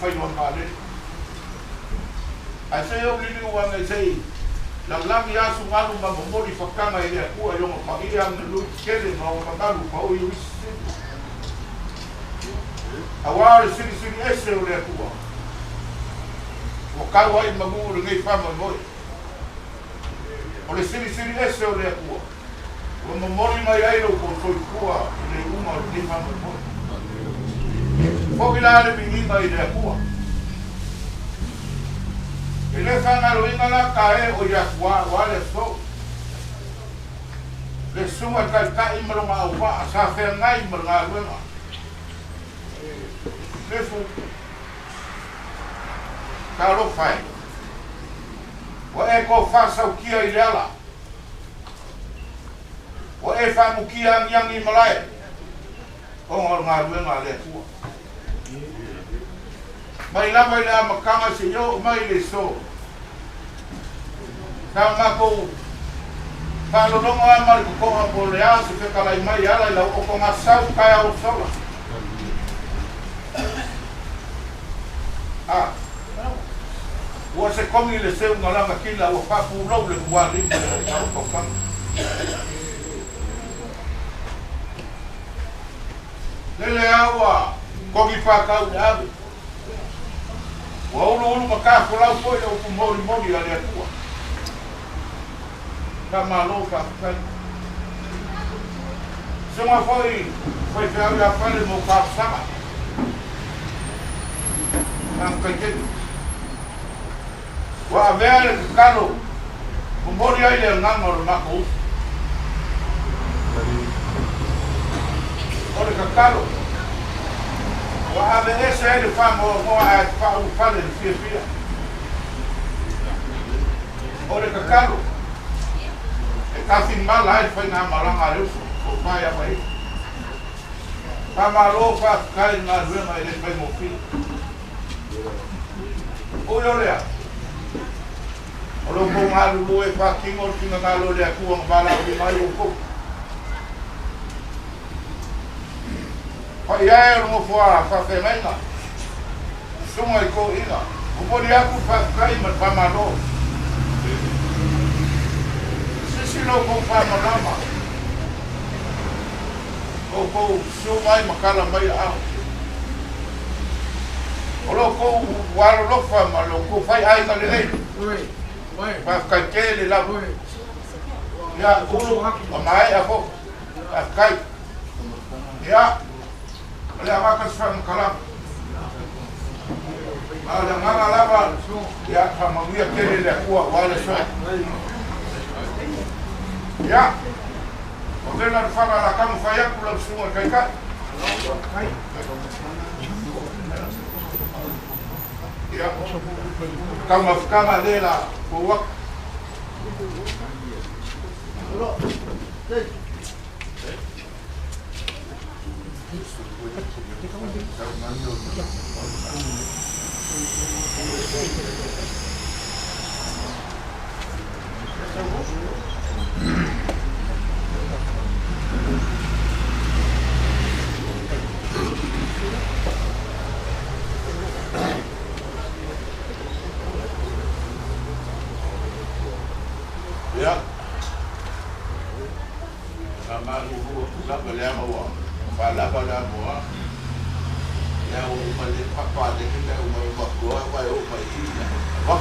fai no male ai se o lili o anga sei la lami asu malu ma mori fakanga ile ku ai o ma ile am lu kele no ma talu pa o yu awara siri ese o le ku o ka wai ma mu ngai fa ma moi o le siri ese o le ku o ma mori mai ai lo ko foi ku le uma o le fa ma moi o vilale mingi mai le ku ele fanga lo inga la kae o ya wa le so le suma ka imro ma wa sa fe ngai imro nga luenga le fu ka lo fai wa e ko fa sa kia i lela wa e fa mu kia yang i malai o ngor nga luenga le fu mai la makanga se yo mai le so kama ko palo no ma mar ko ko le aso que kala mai ala la o ko ma sa ka o sola o se komi le se una la makila o fa pu lo le wa ri ko kan le Leaoa ko gi fa ka u ave o lo maka ko la foi o ku mori ale tua kama lo fa kai sema foi fa ya fale mo ka sama am kai wa ver kalo o mori ale na mo ma ko ore ka kalo wa ave ese ele fa mo a fa o fale de fia ore ka kalo e ka fin mala e fa na maranga le o fa ya vai pa malo fa kai na ruema ele fa mo fi o yo le o lo mo malu e fa kingo kinga na lo le ku ang bala bi mai o ko ia mo fora fa femena suma ko ina o podi aku fa kai ma pa malo si lo ko fa malama ko suma makala mai a o lo ko walo lo fa malo ko fai ai ka le oi fa ka kele la ya o mai a ko a kai ya oleh apa kesan kalam, ada mana laba, ya sama dia kiri dia kuat wala so, ya, okey nak faham lah kamu faham pulau semua kaikat, ya, kamu ada lah, buat, ya, sama ibu sama Leaoa, bala buah. Ya umai apa dia kita umai bakua apa umai ini apa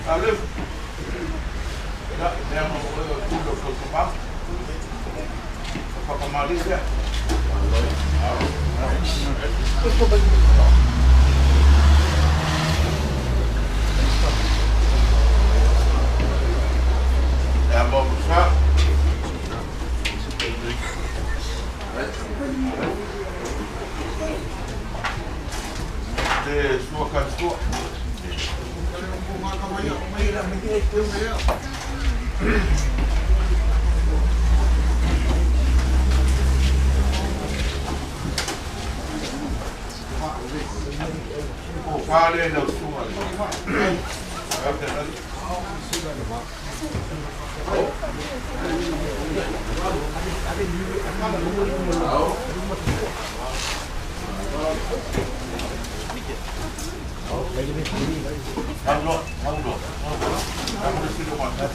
Alif. Ya, dia mau tudo ke rumah. Apa kembali dia? Ya mau besar. De sua cantua. Oh, fale na sua.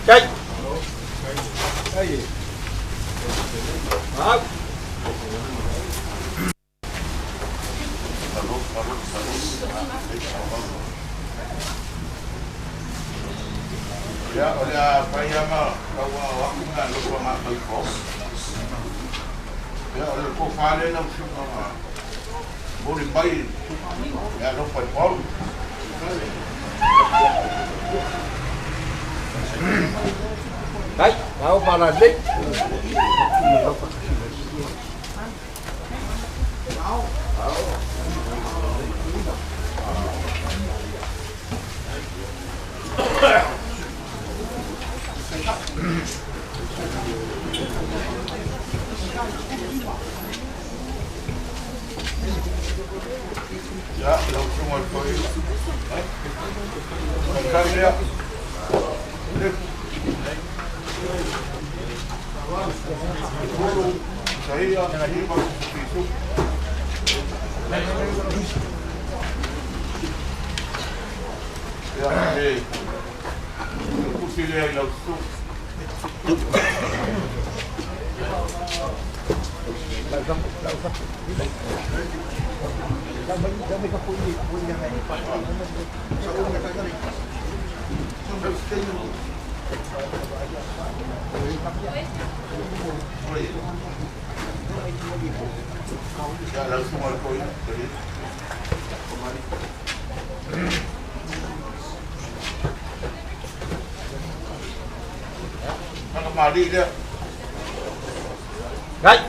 Chạy. Đó. Ya, oleh Vaeila kau aku nak lupa mak kau. Ya, oleh kau fale na semua. Boleh baik. Ya, lupa kau. Đấy, đâu vào là đích. Ya, langsung semua kau. Kau dia. Saya ini masuk itu. Ya, aku pilih langsung. Ya, langsung alkohol tadi. Nak kemari dia. Đấy.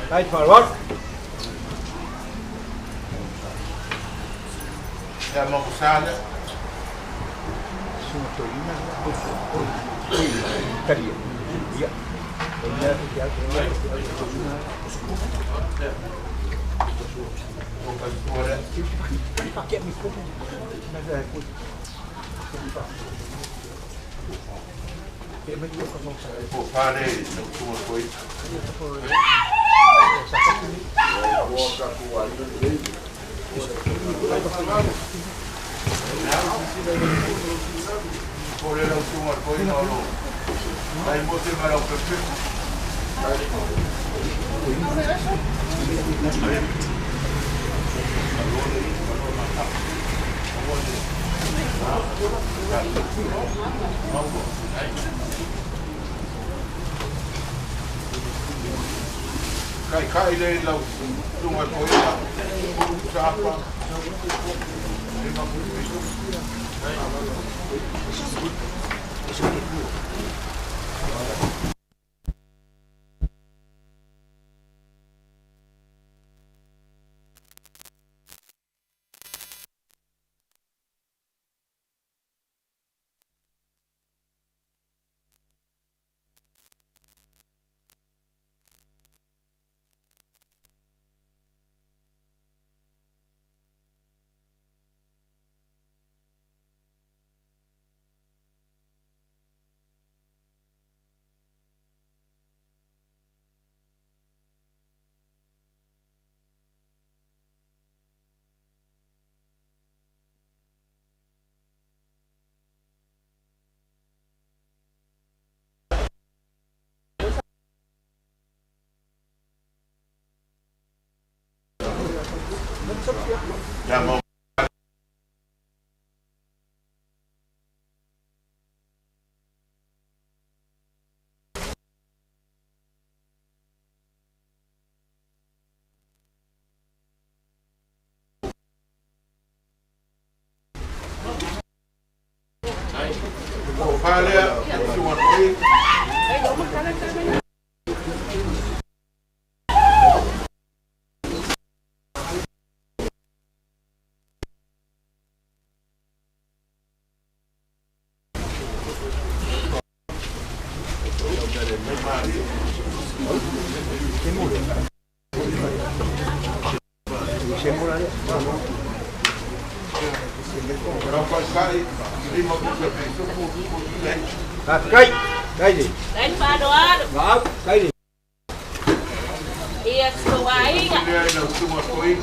Đây forward. Ya mau besar dia. Tadi. Iya. Bukan suara. Pakai mikrofon. Oh, fale langsung alkohol. Boleh langsung alkohol dulu. Saya mesti malam kecil. Kai le langsung alkohol. Siapa? Ya mau O Vaeila, cuma koi. Cây gì? Đây pha đồ ăn. Đó, cây gì? Iya, sesuai nggak? Dia ada cuma koi.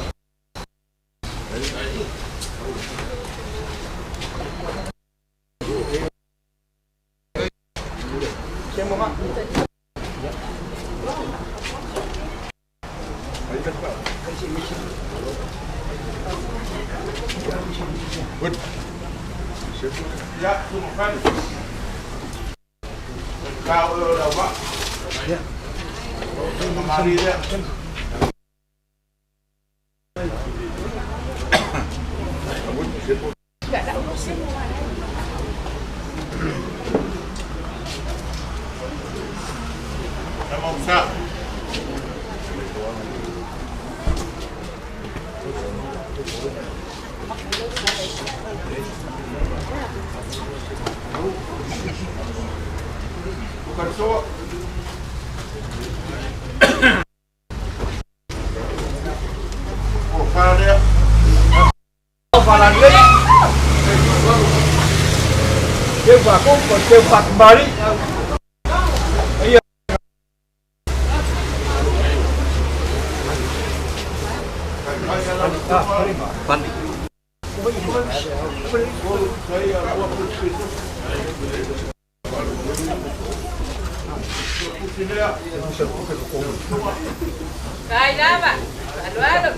Xem một mắt. Ya, cuma kan. Kau dah buat. Ya. Mari dia. Nama besar. Bukan sok. Oh, para dia. Và là lấy kêu phạt cũng còn kêu phạt mà đi bây giờ phạt Đây đó mà. Anh quá được.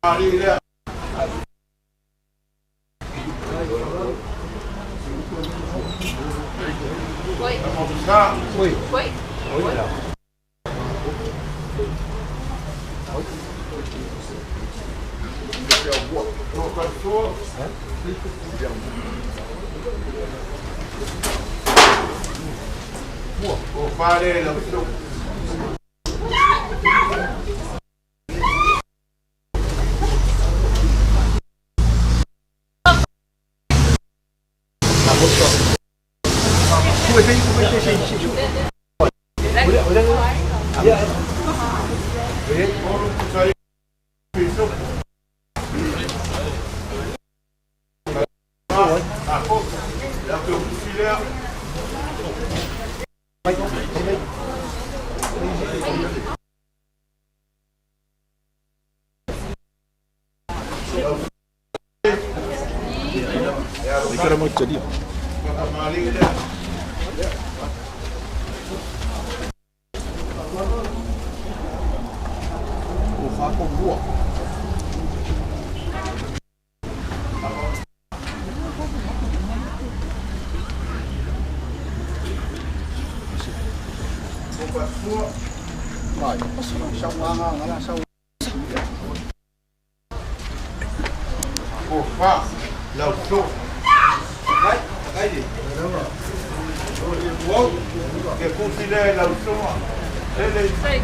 Mari dia. Quay, Nama besar. ui quay. ui là Bukan sok. Oh, Vaeila langsung. Saya besok. Aku dah tu sila. Cara mau jadi Mari dia. aku buat rồi xong nó là sâu Oh, Pak. Langsung. cái gì Wow. Dia pun sila langsung. Đây. Đây.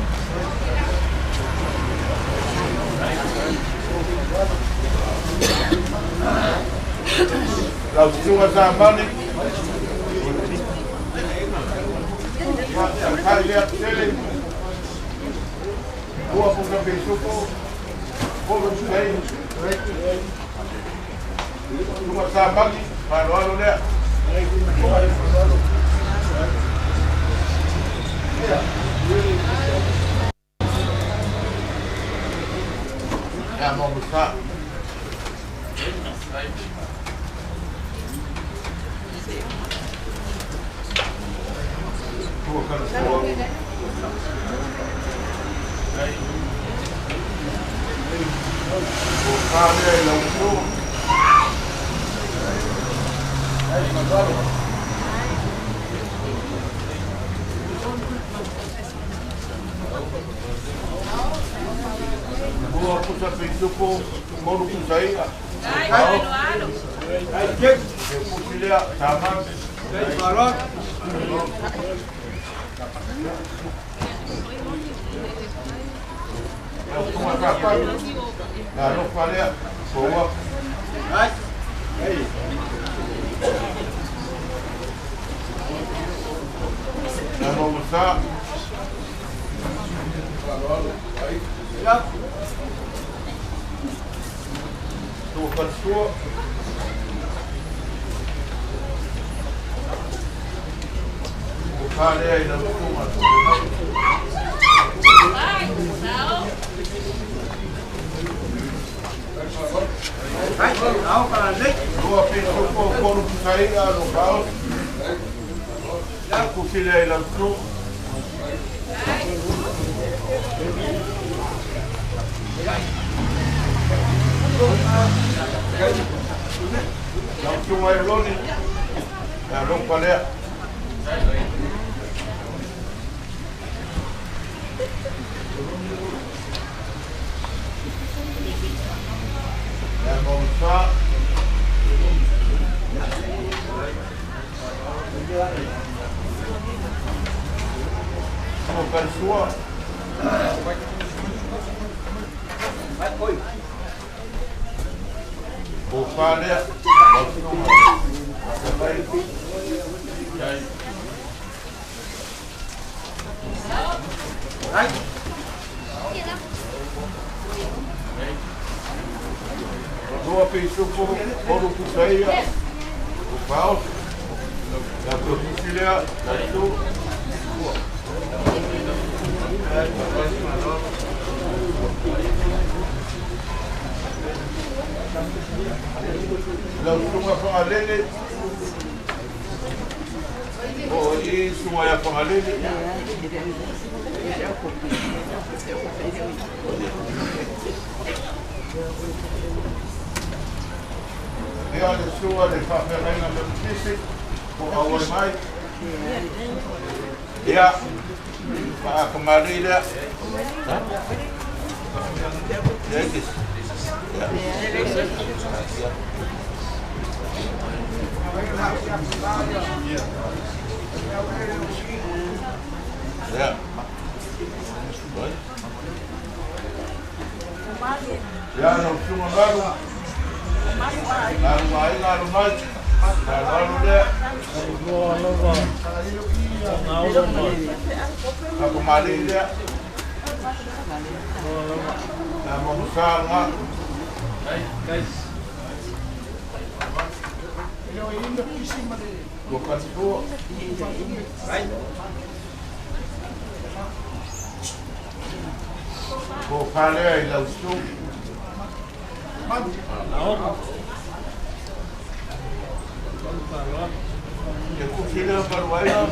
Langsung sama ni. Hai lihat sini. Gua bukan besok kok. Kalau saya cuma sama ni. Baru dia. mau besar. Bukan semua. Bukan dia langsung. Buat pusat pintu pun mau dukung saya. Cek, pusat dia sama. Balon. Cuma apa? Lalu pada bawa. Nama besar. Bukan semua. Bukan dia yang semua. Dua pintu pokok saya lokal. Aku pilih langsung. Langsung air loni. Lalu pada. Yang mau besar. Bukan semua. Bukan dia. Dua pintu produk saya. Bukan. La profundidad, satu. Langsung apa alele? Oh, ini semua yang pengalele. Dia ada semua di kafe lain yang berbisik. Awal mai, ya, kembali dia. Yes. Ya. Ya, langsung lalu. Lalu mai. Lalu dia. Aku mali dia. Nama besar lah. Guys. Bukan itu. Bukan dia langsung. Ya kucing per Vaeila.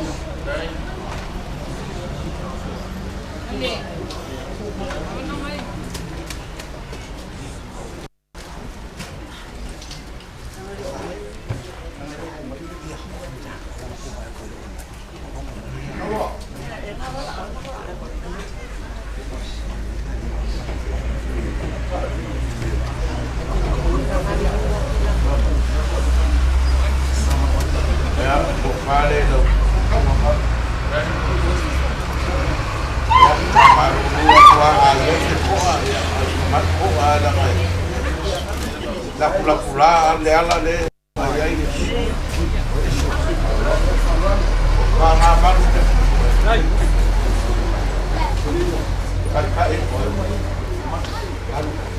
La leala le ayai.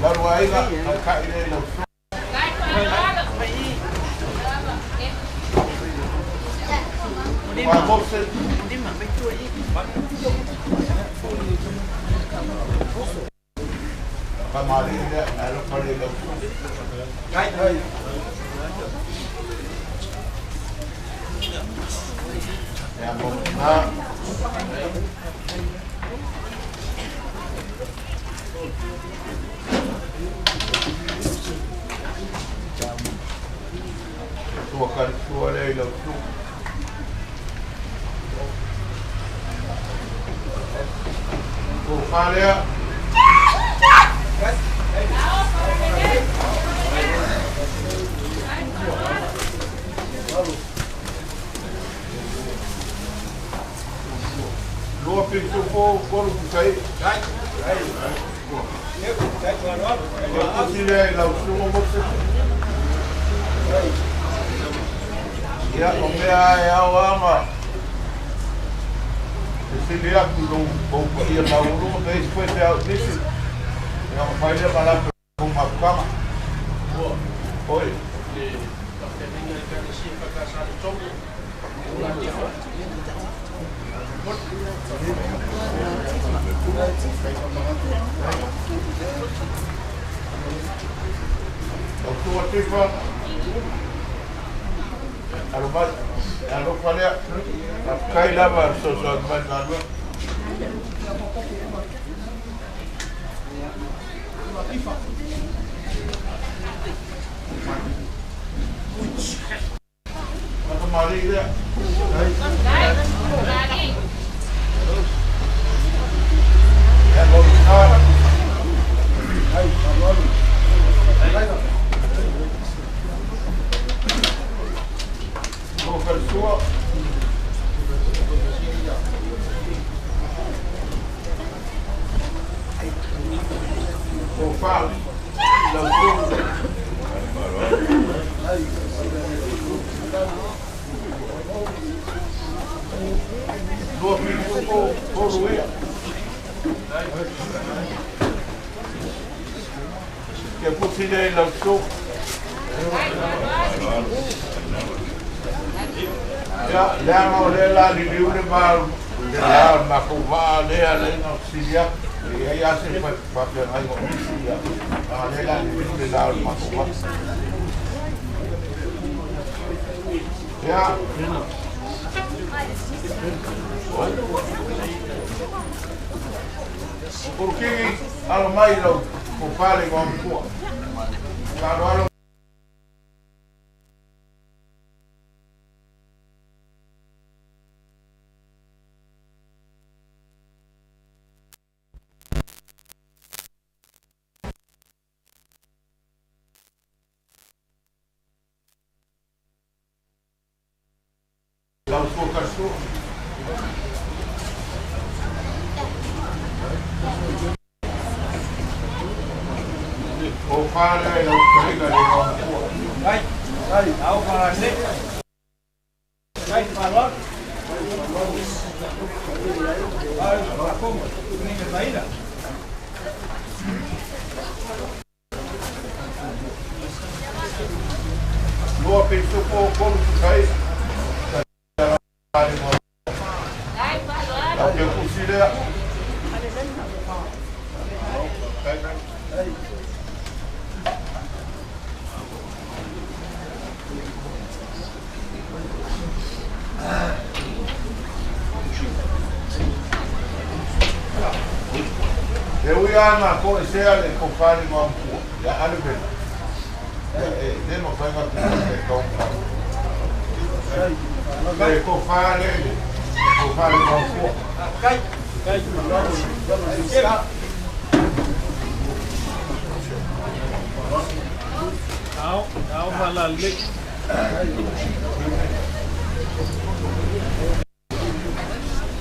Baru Vaeila kakak ini langsung. Kamari dia alo pale lo. Cái thôi. Ya bom na. Tua kan tua le lo tu. Ko fale. Lua pintu po kolu kai. Cái. Đây. Nếu cái qua đó. Aku sila lau semua bos. Ya, omea ya wama. Sila aku lu bau dia lau lu depois de desse. Ya, Vaeila para uma cama. Oi. Waktu waktu pun, kalau pada Vaeila bersosok macam macam mari dia. Ya, boleh. Sua o fala da do filho que possível ele lançou ya Leaoa le la liu le mal de la makuva le ale no sia e ya se fa ai mo sia le la liu le la makuva ya porque al mai lo ko fare con po claro o fare lo prega le Đây. Đây, áo vào đây. Đây vào đó. Đây, vào không. Nên cái giấy đó. Lua pintu po kolu kai. Aku kursi dia. Eu ia na conhecer a companhia uma pua, já ali bem. Não vai mais ter tão caro. Cái companhia uma pua. Cái. Áo và là lịch.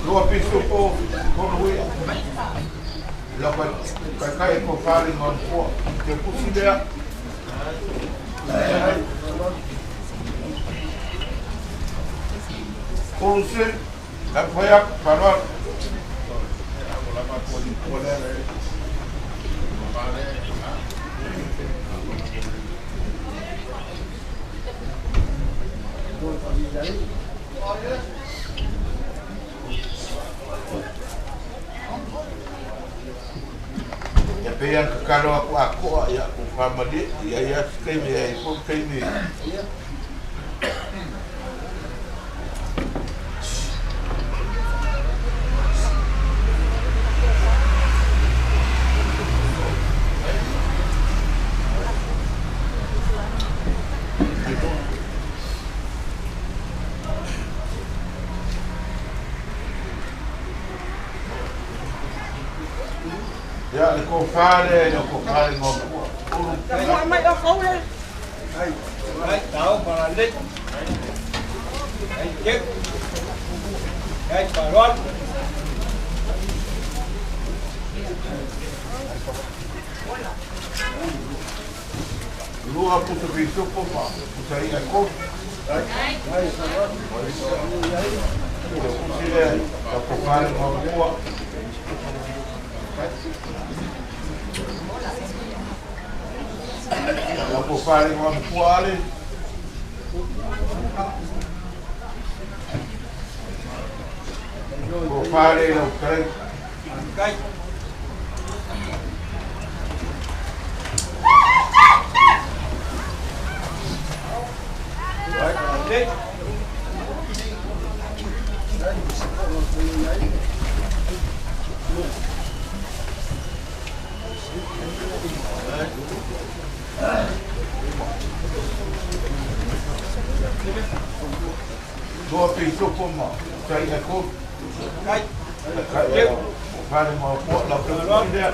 Lua pintu po kolu ia. La kai ko fare non può che possibile Polisi yapmaya karar Ya peang kalau aku ya aku faham dia ya sekali ya ikut sekali. Ya, ko fare ngom. Mai đó khấu đi. Đấy, tao mà lít. Đấy, chết. Đấy, bà luôn. Lua puto bicho poma. Puto aí é como? Aí, eu fare ngom boa. Aku fare ngom kuali. Aku fare no kai. Cây. Đấy, lít. Dua piso poma. Sai é como? Cây. Kai. Fare ngom boa la Luôn. dia.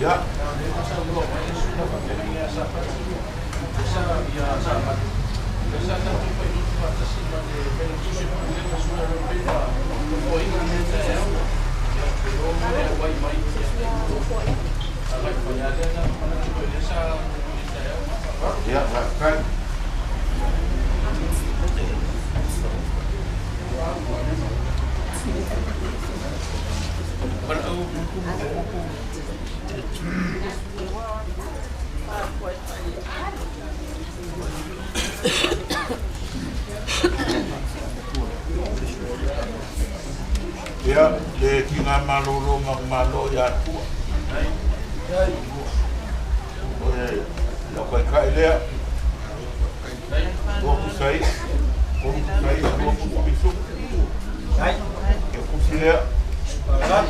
Ya. Ya, kan. Ya, le tinggal malo ya tua. Lo que cae le. Dua pusai. Dua piso. Đấy, Eu considero. bà luôn.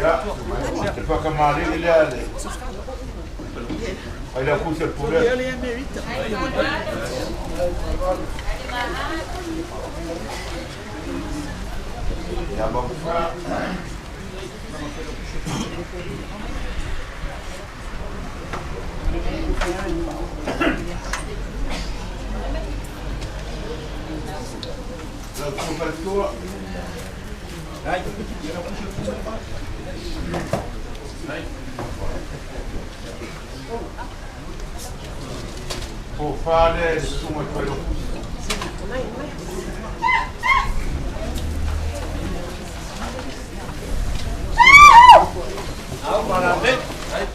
Ya, depois que a Maria ele é ali. Aí ele acusa por ele. Ele é merita. Ya vamos lá. Já começou. Đấy. Por fare uma coisa. Tao mà làm lít. Đấy.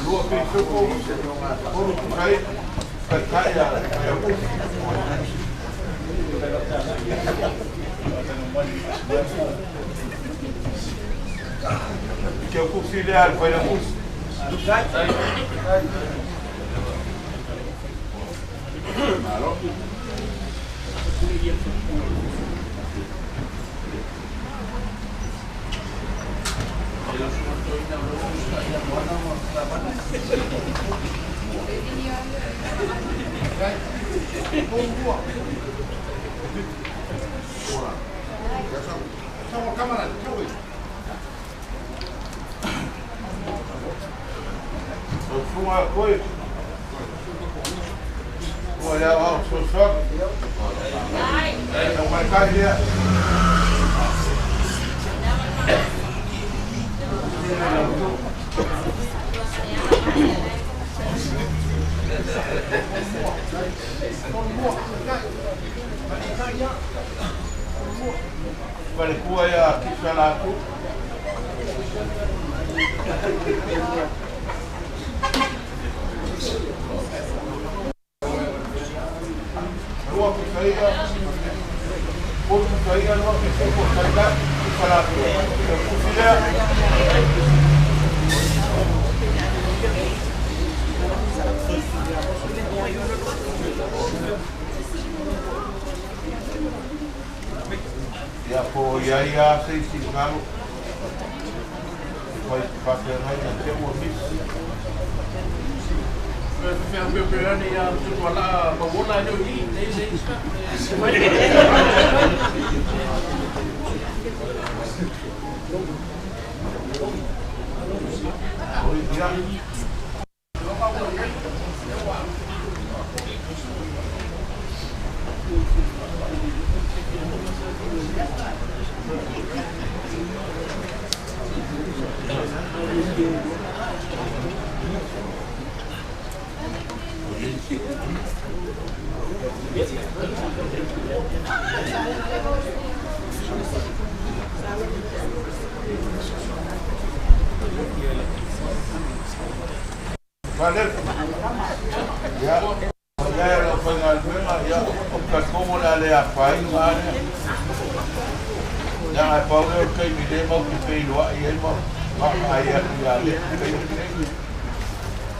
Lua pensou como cai que eu conciliar foi na música. Uma coisa. Olha lá o seu sogro. Não vai cair. Vale kua ya kisala aku. Dua saya, pun saya dua saya kisala aku. Kusilah. Ya po ya sei ngalo. Vai fazer mais até o mix. Fais un peu plus là, il y a tout voilà, bon voilà, Vale. Ya. Ya lo pengal ya. Okat como la le afai mane. Ya ai pau le kai mi le mau ki pei loa I ai mau. Ai ya le.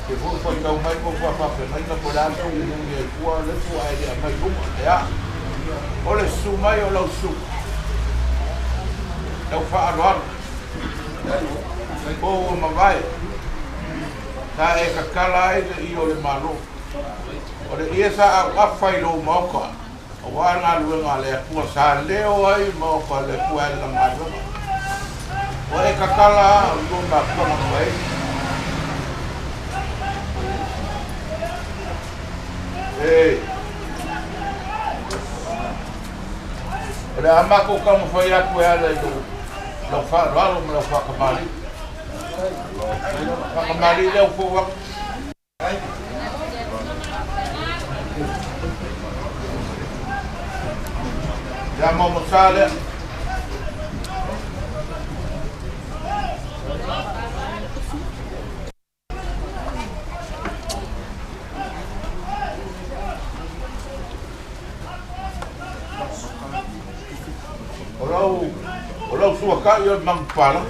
Que vou foi tão mais vou fa mai na polar ko ni ku le ku ai ya mai ku ya. Ole su mai o lo su. Eu fa arwar. O ma vai. Ta e kakala I o le malo. O le ia sa a fai lo moko. O wa nga lu nga le ku sa leo ai moko le ku ai na malo. O e kakala lu ma ko ma mai. Ei. O le ama ko ka mo foi a ku ai lo fa lo fa ka mali. Kembali dia ukur. Dia mau masalah. Kalau suaka ia mangpala.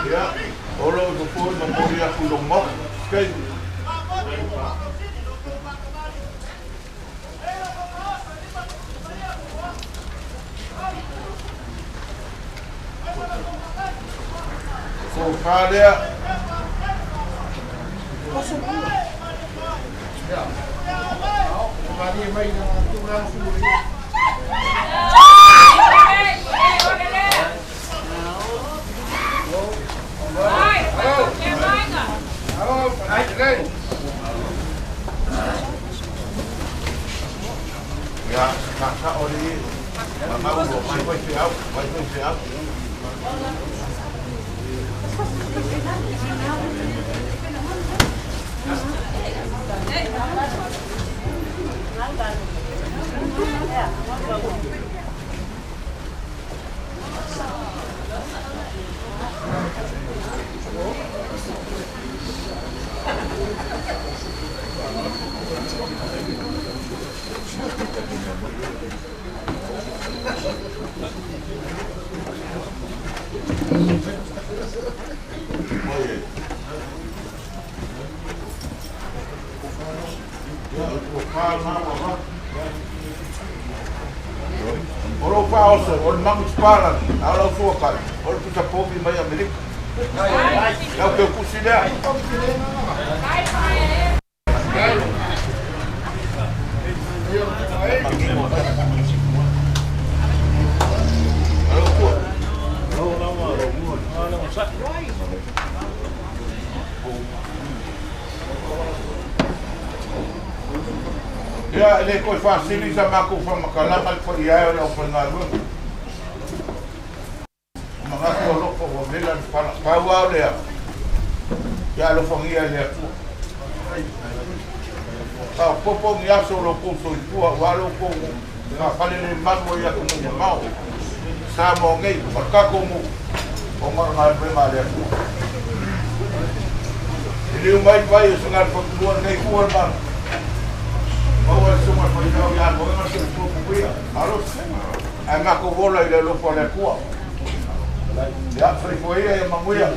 Ya, kalau tu pun memberi aku lombok, kan? So dia. Ya. Tadi mai tu langsung. Ya, kakak oli, mau mai siap. Orang pausa, orang mangus paran, orang suakan, orang kita popi mai Amerik. Kau ke kusilah. Ya, ele koi fasili sa mako fa makalamal ko iya o pangalu. Mga ko lo ko bilan pa wa le. Ya lo fangia le ku. Ka popo mi aso lo ku so tu walo ko ka pale le mago ya ku mo mau. Sa mo ngai ka ko mo. O ngal pe ma le ku. Ele vai o senhor por tudo nem por mal. Mau el semua por ir ya mo no se lo puya. Alo. Ai ma ko vola ile lo por le ku. Ya foi ya mamuya.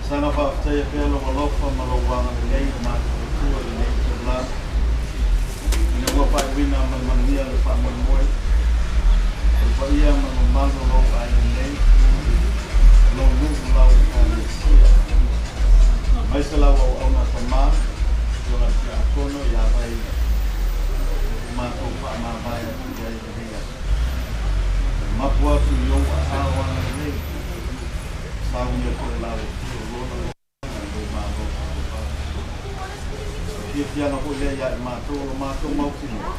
Sana whaafitai pēlo malofa malawanga le nei ma te tua le nei te bla. Ina ua pai wina ma manuia le wha moe. Le wha ia ma mano lo ai le nei. Lo nuku lau ka le sia. Mai se lau au au na wha Yona ki a kono ia vai mātou wha mā vai a ki ai le hea. Mapua tu i au a awana le nei. Saunia ko e lau ki o lona o mātou. Kia tiana ko lea ia e mātou mau kino.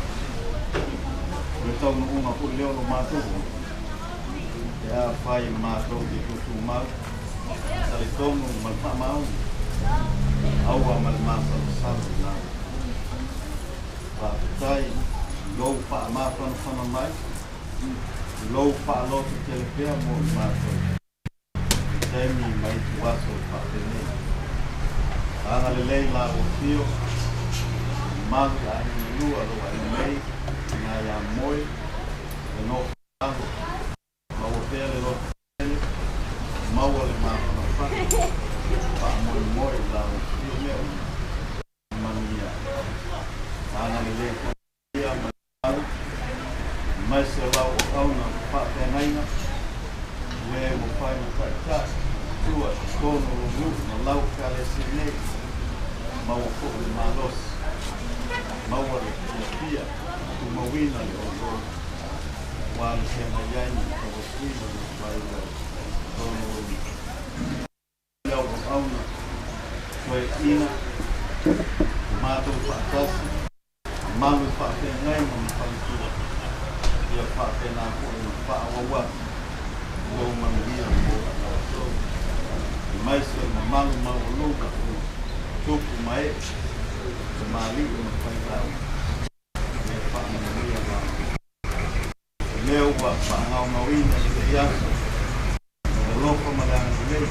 Le tau no unga ko leo lo mātou. E a whai mātou ki tutu mau. Tari tonu malpa mau. Aua mal mātou salu nau. Whaatai, lou wha mātou whana mai. Lou wha lotu telepea mo mātou. Temi mai tu waso whapenei. Anga le lei la o tio. Malu a ina lua lo a mei. Nga ia moi. E no whanau. Mau pele lo pele. Maua le mātou na whana. Wha moi la o tio meo. Manuia. Anga le lei whaia malu. Mai se lau o auna whapenaina. Le mo pai mo pai tai. Tua, kono o mutu, no lau ka le sinei. Mau o koe le malos. Mau a le pia, tu mawina le o koe. Wale se na yaini, ka o suina le pai le kono o mutu. Iau o auna, koe ina, mātou whaatasi, malu whaapengai mo ni pai tua. Ia whaapena koe no whaawawa. Lou manuia mo a so. Mais se malu mau luga o tupu mai se mali o Faitaua. E whaamanuia mau. Leaoa whaangau mawina i te iasa. E loko malanga nei.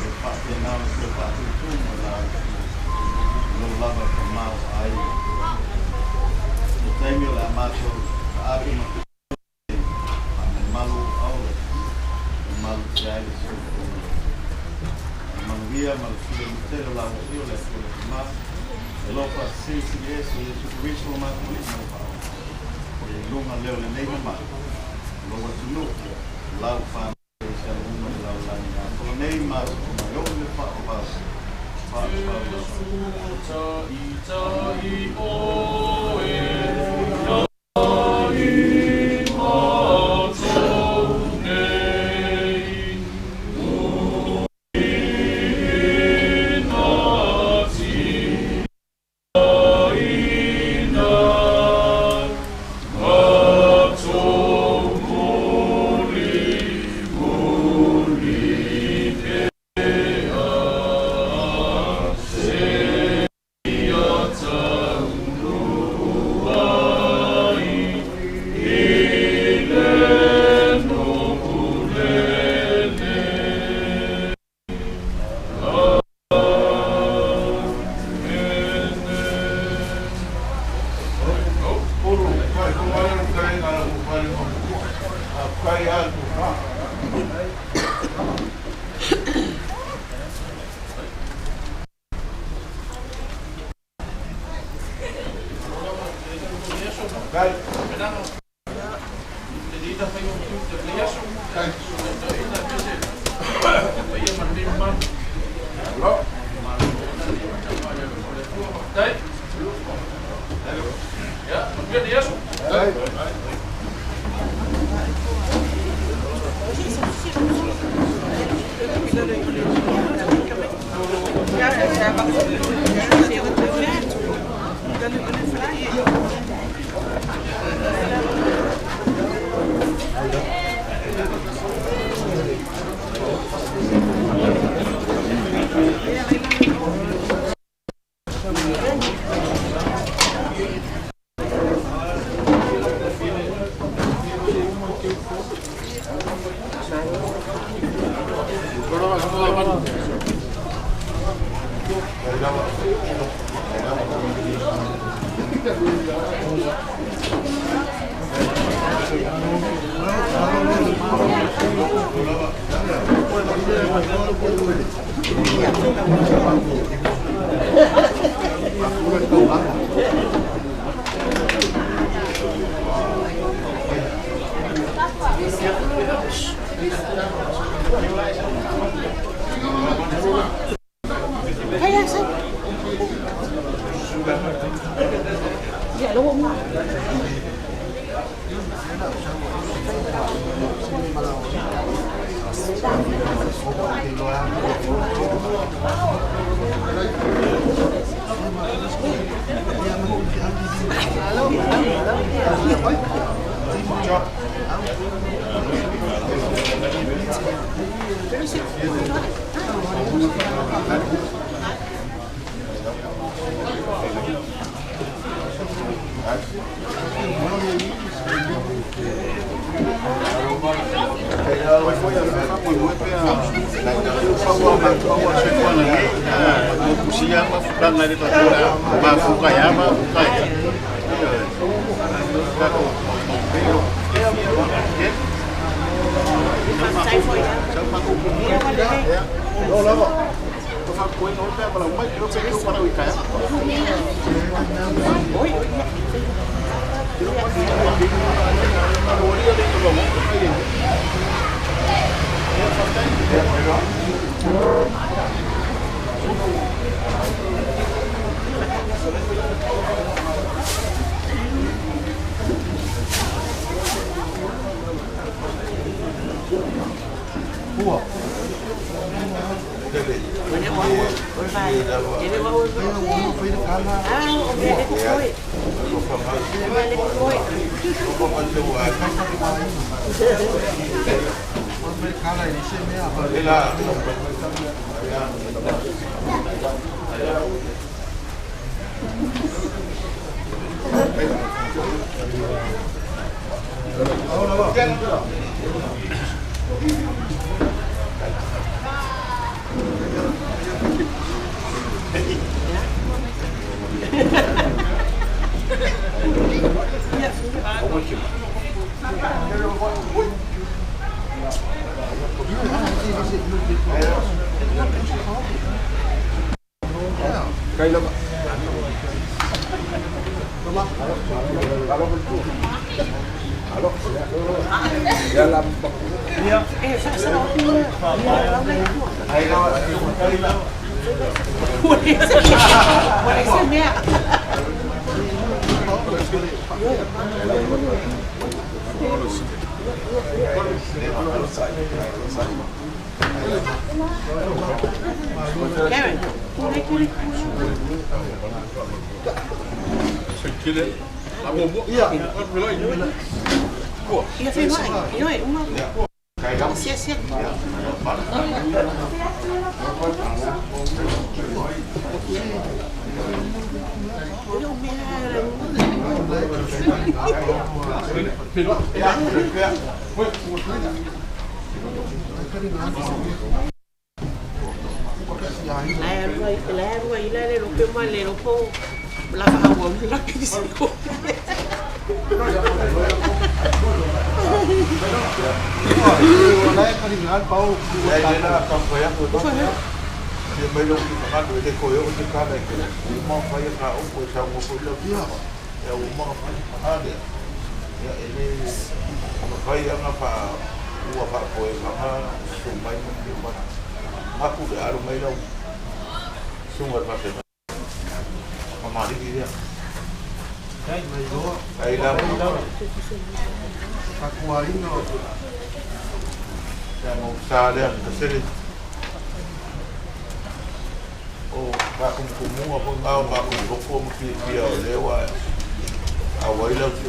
E whaapenau se whaatutuma lau. Lou lava ka mau ai. E teimi o la mātou ka api matu. Malu aule. Malu se aile se o Manuia, Malufia, Mutera, lá o Rio, Leste, o Mar, e logo a ciência e isso, e isso, o risco, o mar, o risco, e lunga, leo, le neina, mar, logo a tunu, lá o fã, e se alguma, lá o lá, o nei, mar, o maior, le fã, o vaso,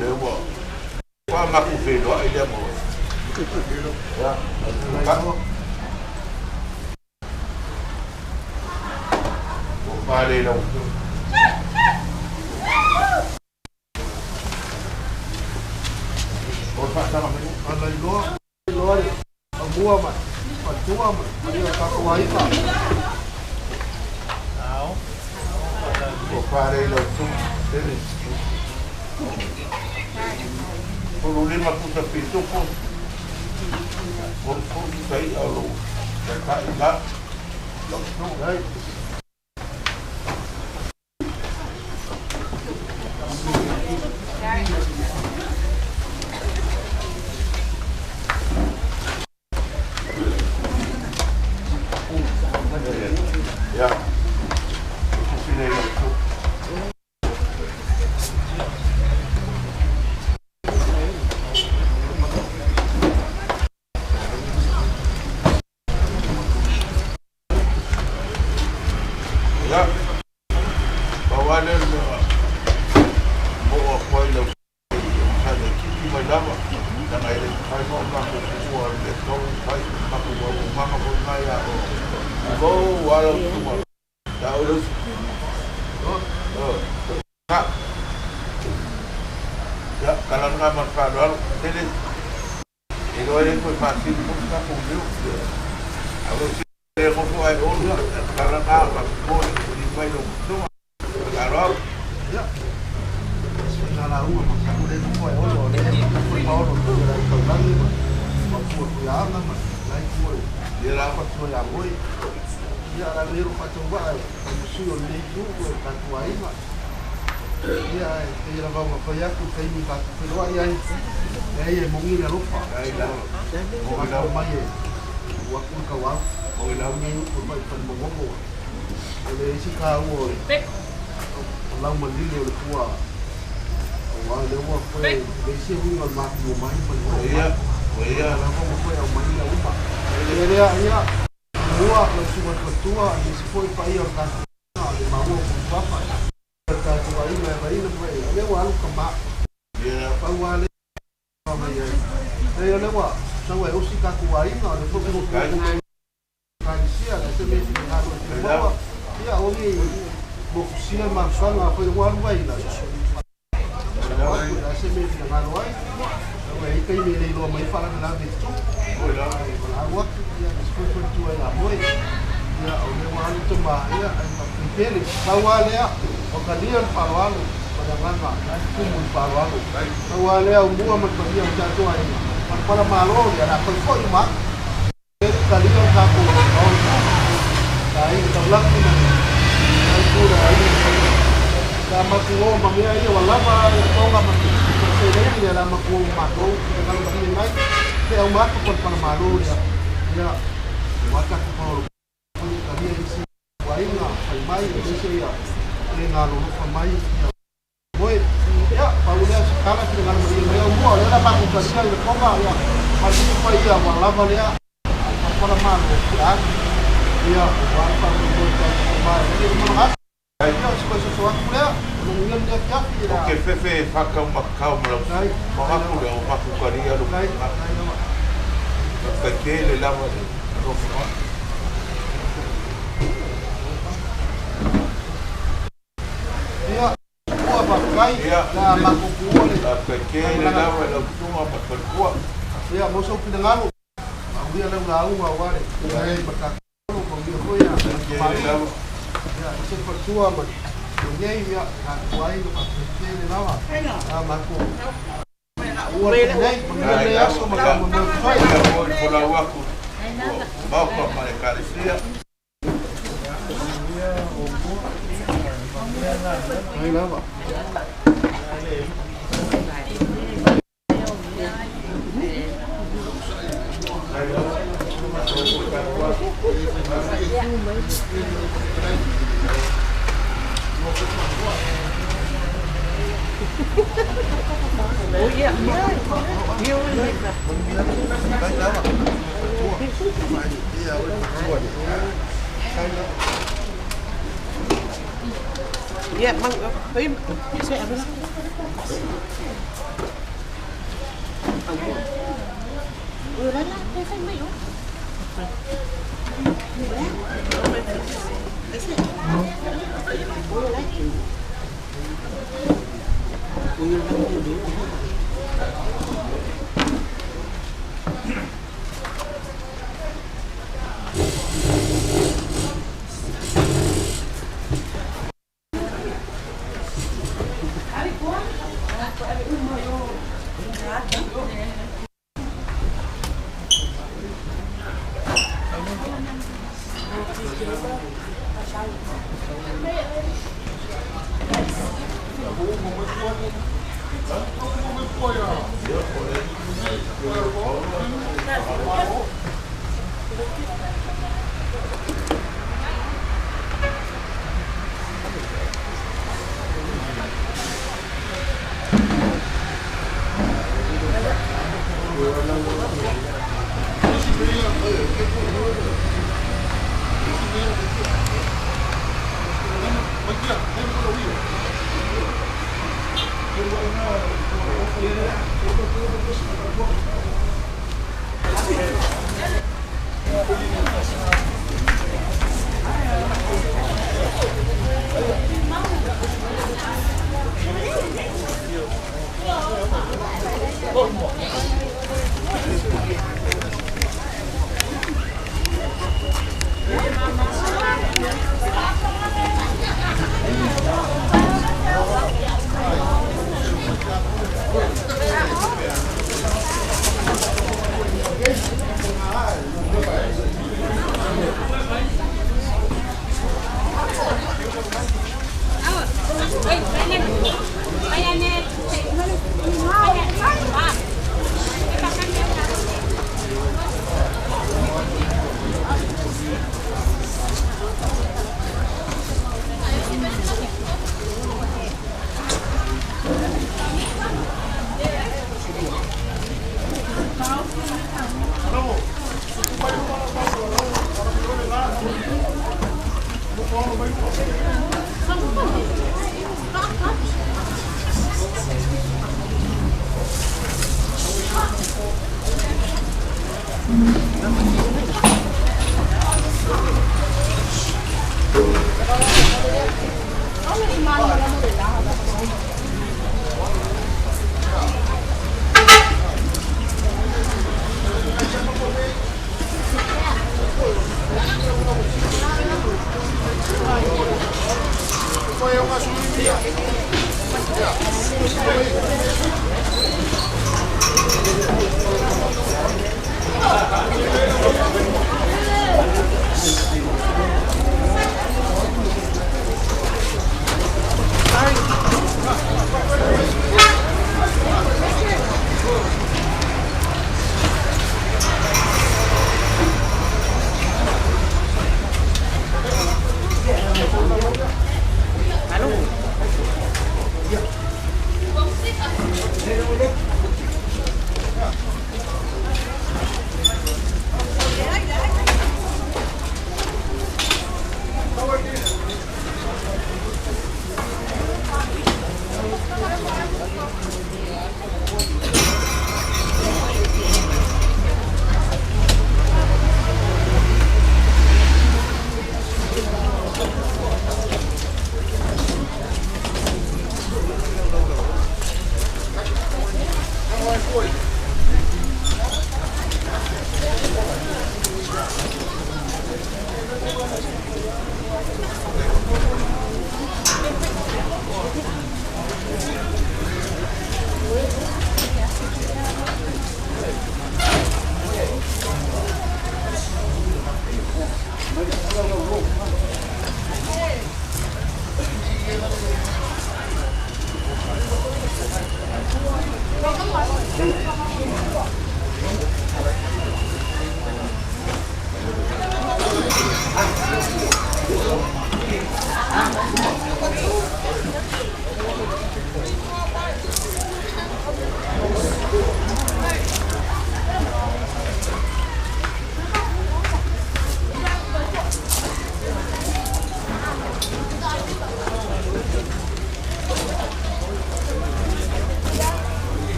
Leaoa. Qua mà cũng về đó idea mà. Ya. Ba đây đâu. Ôi phát sao mà mình lấy lúa đi. Mua mà. Còn chúa mà. Bây giờ ta có ấy mà. Áo. Qua đây đâu chung. Thế thì problema com o tapete, quando for sair ao longo, vai lá, não vai. Vaeila, mai, ia. Ngā lolofa mai. Moe, ia, paulea sekala ki ngā lea ua, lea mako kasia i le konga, ia. Masiku pa ia, wa lava lea. Para mano, ia. Ia, wa pa mo ko mai. Ia, mo ha. Ia, se so aku lea. Nungan dia kiapi ila. Ke fefe faka makau mala. Mahaku le o maku karia lu. Ka kele lava le. Ia, ua pakai na makukua le. Ka kele lava le tunga pakua. Ia, mo so pinangalo. Dia le ua wale. Ia, makakalo ko dia ko ia. Lava. Ia, se patua man. Ngei ia, kuai no pakele lava. Mako. Ua nei, le aso makamo mo fai. Por la waku. Bapa mare kalisia. Ai lava. Oh yeah. Dạ, bằng phim sẽ ở đó. Đó là cái phanh mày không?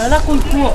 Ela cultua.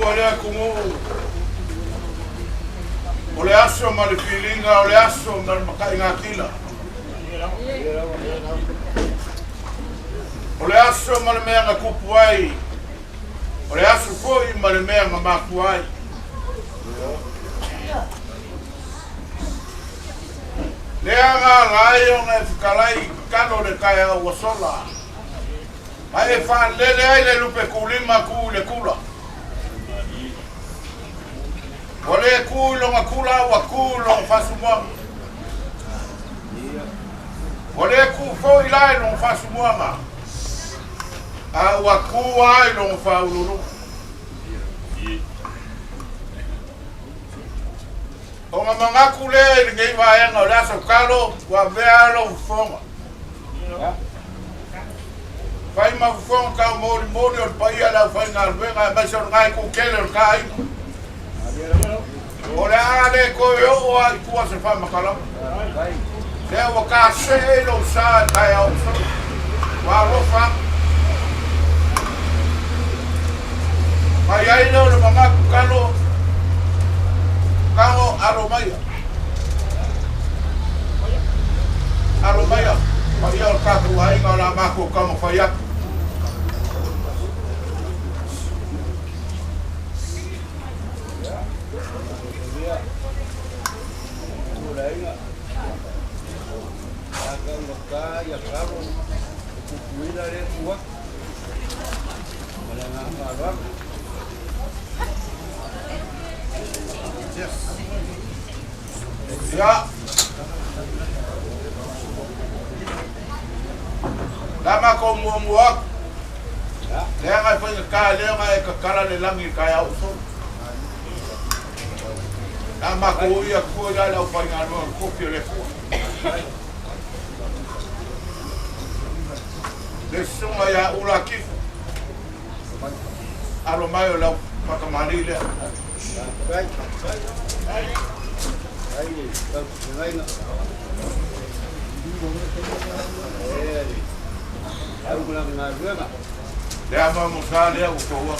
Olha como ole aso ma le filinga ole aso ma le makainga kila ole aso ma le mea nga kupu ai ole aso foi ma le mea nga maku ai lea nga ngai o nga fikalai kano le kaya wasola ai e fa lele ai le lupe kulima ku le kula ole kulo nga kula wa kulo fasumwa ole ku foi lai no fasumwa a wa ku ai no fa uluru o nga manga kule ngai va ya nga la so kalo wa vea lo fonga fai ma fonga ka mori mori o paia la fai nga venga ba so ngai ku kele kai ole ale ko yo o ai ku se fa makala le o ka se lo sa tai au wa lo fa ai ai no manga kalo kalo aromaya paia o ka ku ai nga la ma ko kama faia ya claro cuida de tua olha na agora ya lama ko muak le nga fa ka le nga ka kala le langi ka ya uso lama ko ya ko ya la fa nga no ko le ko le sunga ya ula kifu alo mayo la pakamani le ai le ama musale o ko wa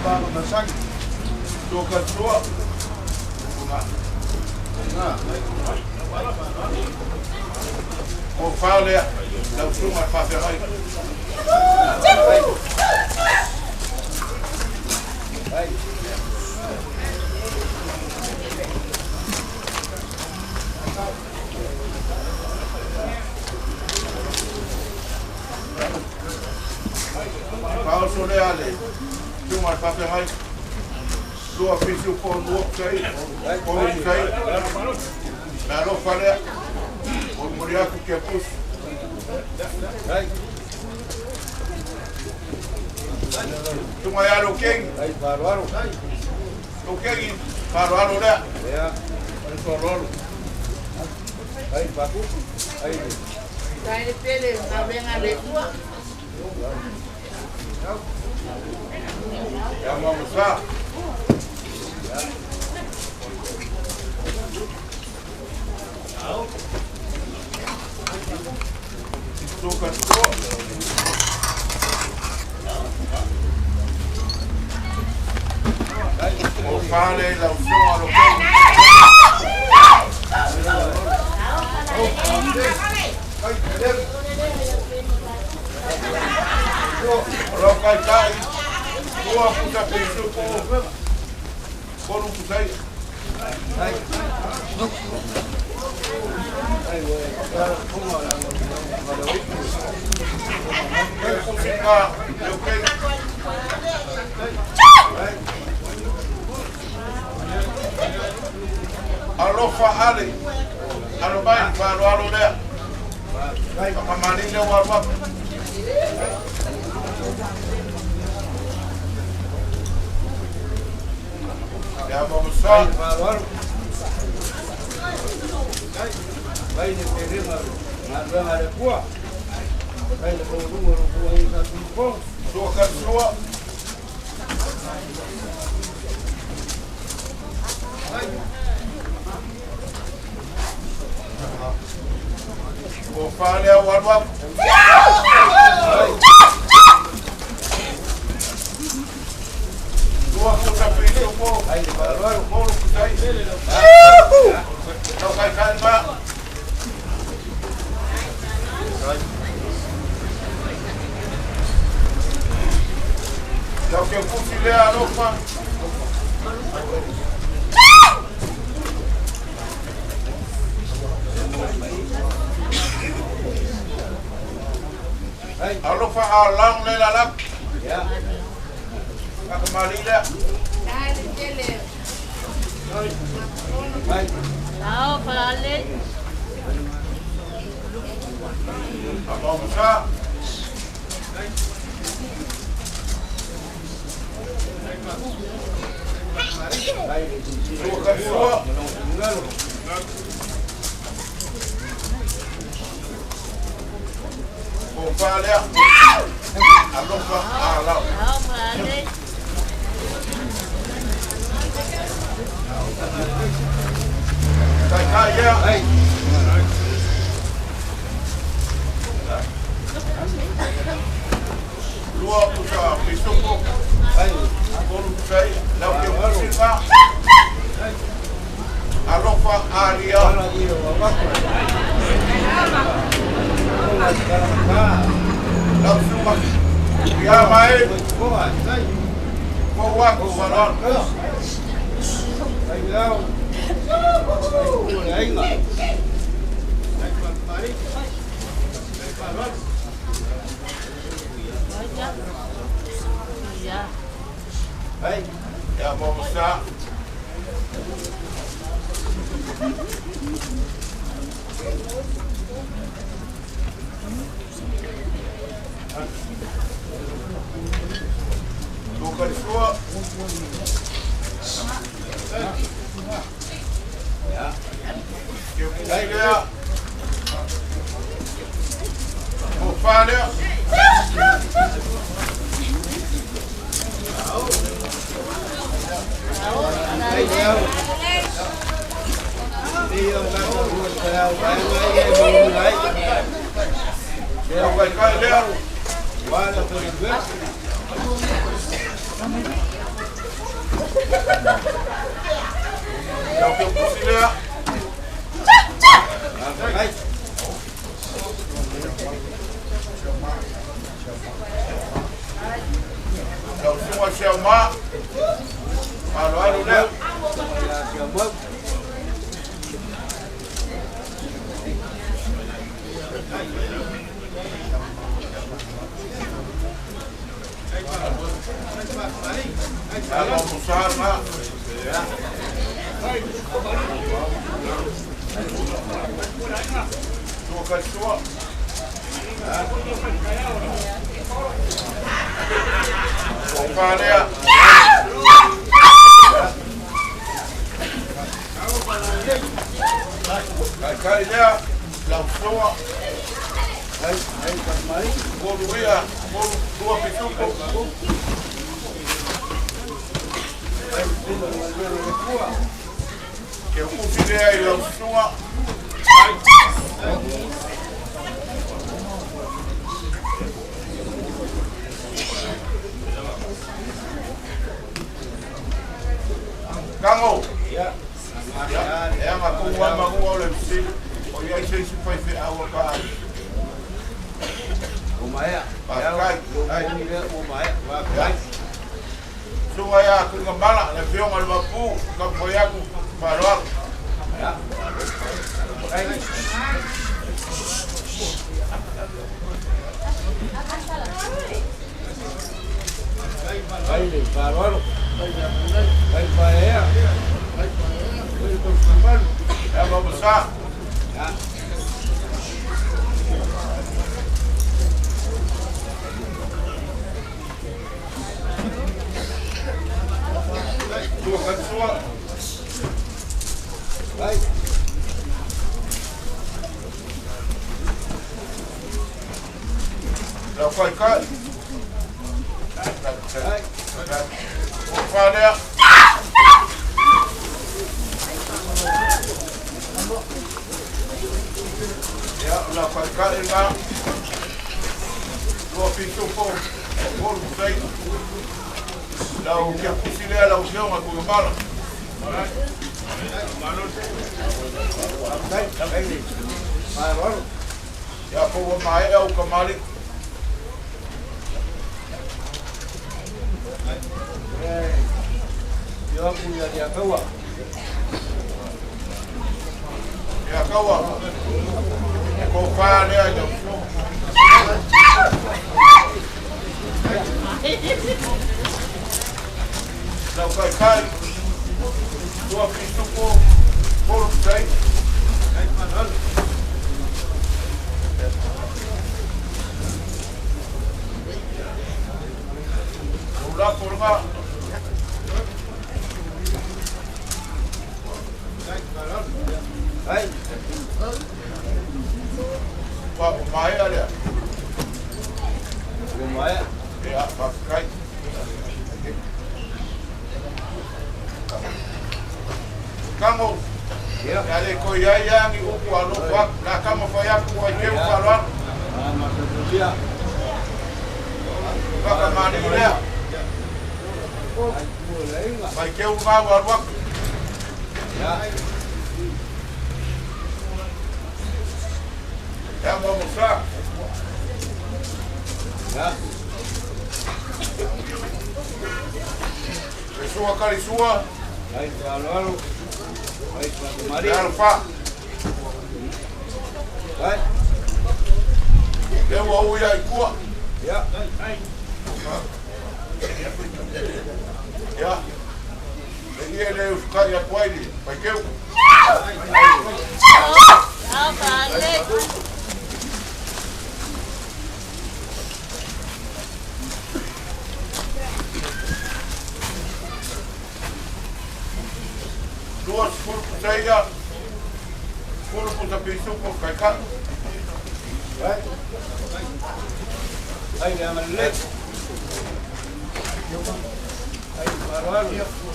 Vamos dançar. toka tua o fale la suma fa ferai Paul Soleale, suma fa ferai Lua fisu ko lua kai, ko kai. Na lo fale, o moria ku ke pus. Tu mai alo king. ai bárbaro O king, paro le. ya el sorrol ai papu ai Sai pele na venga de tua. Ya vamos lá. Toca tua. O fale la usou a lo Rokai kai, tua puta pensu ko lu putai. Alofa ali, alobai baru alo dia. Kamani dia warwap. Ya vamos só. bárbaro vai de perder ada kuah. Baik, dua yang satu pun. Dua kan dua. Kofale awal. Dua putra pintu po. Ay, baru po putai. Kau kai Pak. Kau ke pusile alofa. Alofa alang lelalak. Ya. Kembali dah. Baik. Tahu balik. Apa besar? Dua kali dua. Kembali dah. Alofa alang. Tahu balik. Kaya. Baik. Dua putra pintu po. Baik. Guru saya. Lau ke pusile. Alofa alia. Lagi awak. Sekarang Lau semua. Ya baik. kuah. Baik. Bawa ke salon. Baik lau. Baik lah. Ya. Baik. Ya mau besar. Dua kali dua. Ya. Baik ya. Kofale. Baik lau. Dia nak buat kalau baik belum baik. Dia Baik kali dia. wala berbuat. Lau ke pusile. Baik. Lau semua siapa. Alu dia. Ya siapa? Kalau besar nak. Dua kali dua. Kofale. Kali dia. Lau semua. Guru dia. Guru dua pintu po. Que eu considerei eu sua. Gango. Ya. É uma rua olha se o ia ser se foi fer água para Umaya. Baik. Umaya. Baik. sua ya ku ngambala na vyo malbapu kampo yako parwa. Ya. Baik. Baik, parwa. Baik, ya. É uma besar. Ya. Dua kan sua. Baik. kai kai. Fadea. Ya, la kai kai nga. Lo pintu po. Por sei. La o que pusile la opción a tu mala. Ya po mai au kamali. Yo punya dia kawa. Ya kawa. Ko fa ne aja. Não vai cair. Tua pintu por sei. Lá por lá. Hai. Pak mai ada. Rumah ya. Ya, pakai. Kamu. Ya, ada koi yang ibu alu pak. Nak kamu fayap koi kau kawan. Masuk dia. Pakai mani dia. Baik kau ngawal wak. Ya. Yang mau musak. Ya. Sua kali sua. Hai lalu. Hai mari. Alfa. Hai. Dia mau ya ikut. Ya. Ya. Ini ada kaya kuai ni. Baik kau. Dua sepuluh saya, 10 tapi suku kakak. Hai. Hai dia menelit. Hai baru.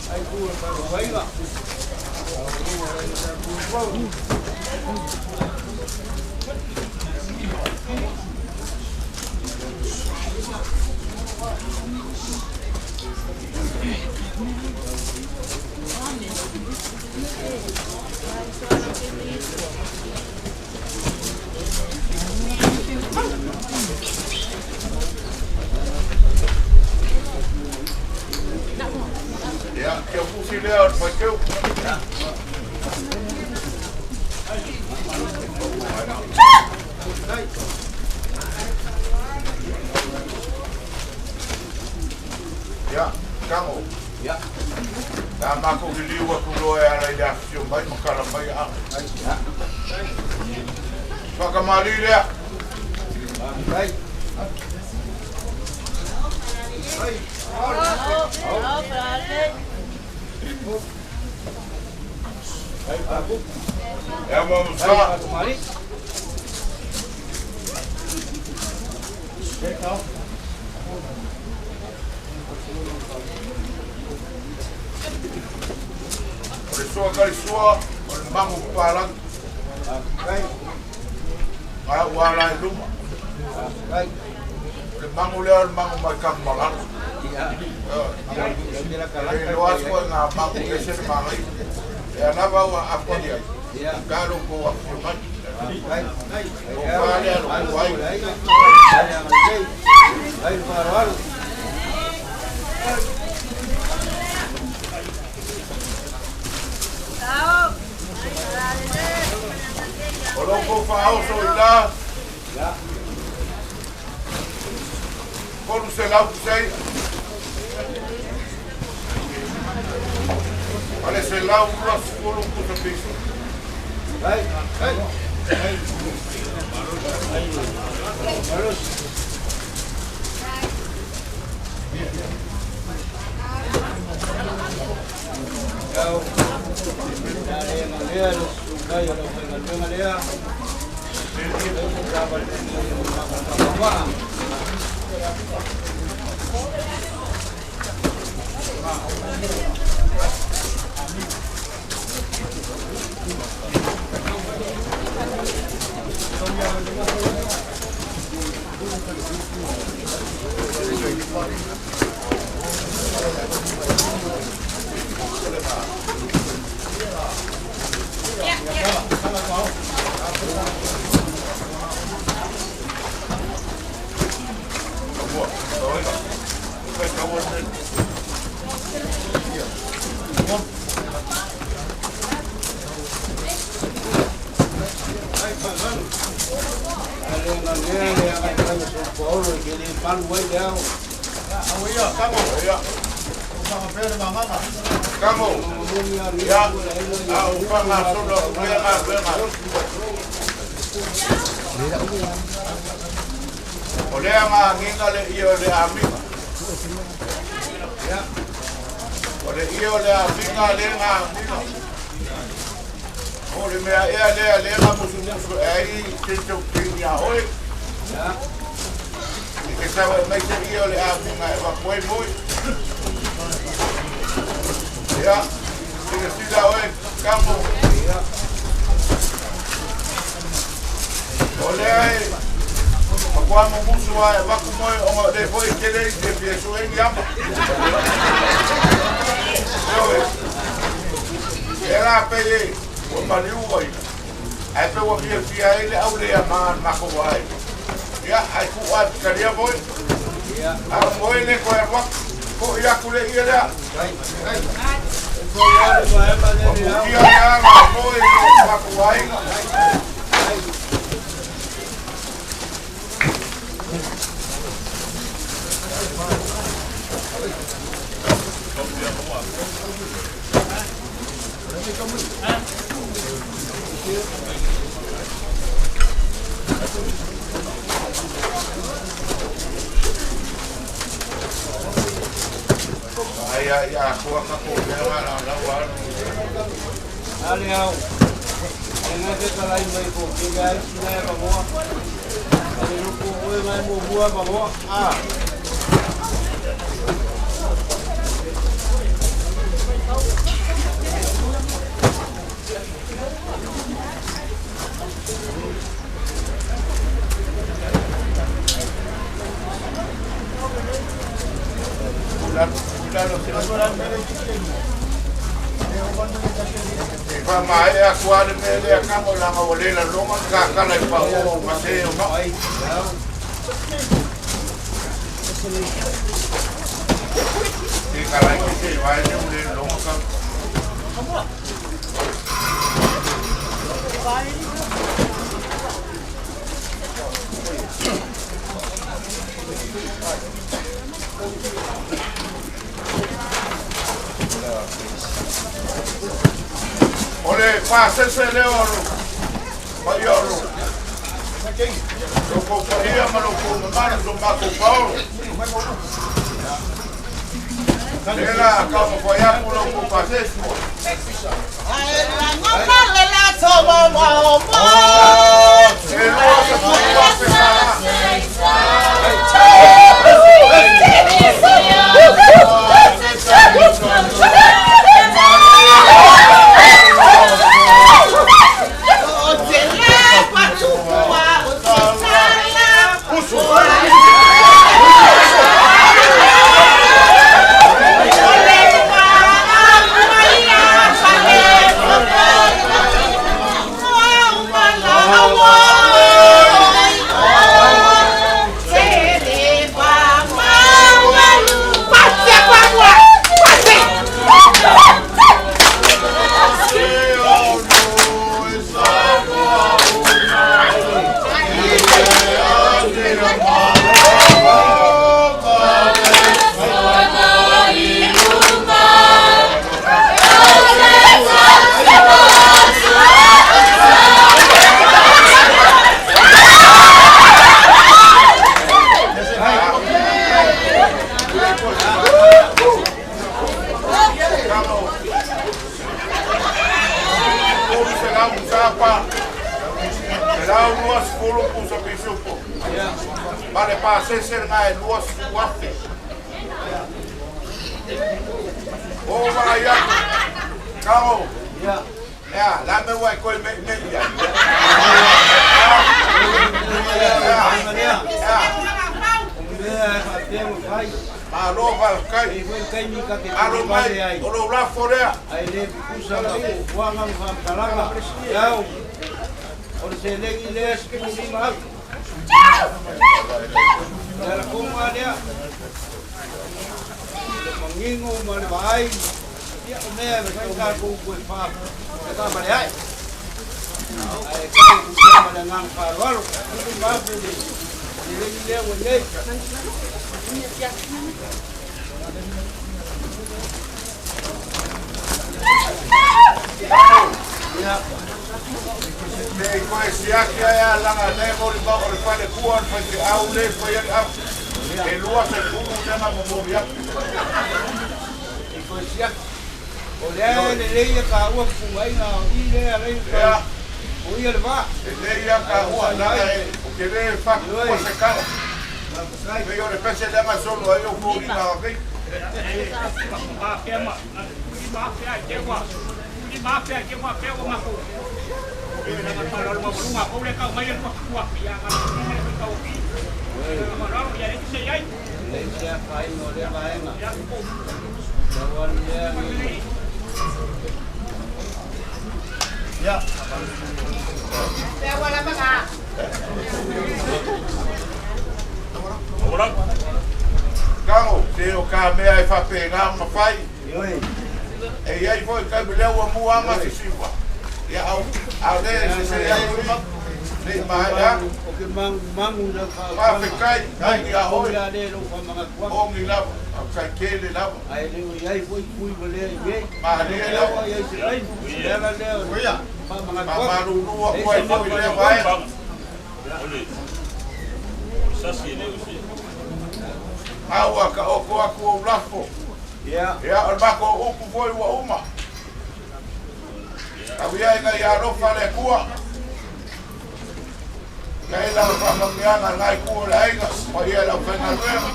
Hai kurang baru Vaeila. Ya, que fusilea al paqueo. Ya, kamu. Ya. Nama aku Leaoa kulo ya la ida sio mai makala mai a. Ya. Pakamali dia. Hai. Hai. Hai aku. Ya mau musak. Mari. Oleh sua kali sua, oleh mangu palang, Hai. wala rumah. Hai. Oleh mangu leon mangu makan malang. Ya. Kira kalah. Luas ko nga mangu keser malay. Ya na bawa apa dia? Ya. Kalau ko aku mat. Hai. Hai. Hai. Hai baru. Kalau ko fao so ila. Ya. Kalau selau saya. Oleh selau luas 10 ko piso. Hai. Hai. Hai. Harus. Kau dari Malaysia, sudah ya dari Malaysia. Ini dapat dari Faitaua. Olea nga nginga le iyo le amiga. Ole iyo le amiga le nga amiga. Ole mea ea le nga musu ai tinto pinya oi. Que estaba mais iyo le amiga va foi moi. Ya. Que sida oi campo. Ole ai Kwa musu wa waku moe o le foi tele de pieso en yama. Era pele o maliu oi. Ai pe o pia ele au le ama mako wai. Ya ai ku wa karia boy. Ya a moe le ko wa ko ya ku le ile. Ko ya le wa ma le ya. Ya moe mako wai. Ai aku akan kuliah lawan. Leaoa. Enga te kalai mai ko ke gai sina ba mo. Ale no ko oi mai mo bua ba mo. Mai aku ada mele kamu lang awale la longa kakala pa o maseo ma ai di kalai ke vai ne ule longa ka Ole, pasa ese leoro. Mayoro. Lo compraría, me lo compraron, lo más comprado. Era como fue allá por lo que pasé. Será uno a solo con su Vale pa sese ngai luas wafe. O vai ya. Kao. Ya, la me voy con me ya. Alo val kai. Alo mai. Olo la forea. Ai le kusa la wanga mfamtalanga. Yao. Ora se legi le skuli ma. Dala kuma dia. Mangingo mal vai. Ya me ka ku ku fa. Ka ba ai. Ai ka ku ma la ngang fa wal. Ku ma fu ni. Le wo le. Ya. Le conhecia que a lá na leva o bagulho ele faz cuan faz ao le foi a ele o faz como chama como ya. E conhecia olha ele ia cá o aí na ilha ali cá o ia levar ele ia cá o lá o que ele faz com essa cara. Eu le pensei de mais solo aí eu vou ir lá ok. Ya. Kau, te o ka mea e whapega ma whai. E iai foi kai me leo a muanga se siwa. Ia au le se se ia ui. Le mai ya. o que mangu na Whawhekai, ai ia hoi. o Ongi lava, au kai kele lava. ai le ai foi fui vale ai Ma le lava. ai se ai ela leo Oia. mga Ma marunua koe foi le vai. Aua ka oko aku o lafo. ya Ia o bako upu foi wa uma. Au ia inga ia rofa le kua. Kaya lang whakameanga ngai kua le aiga. O ia lau whenga ruenga.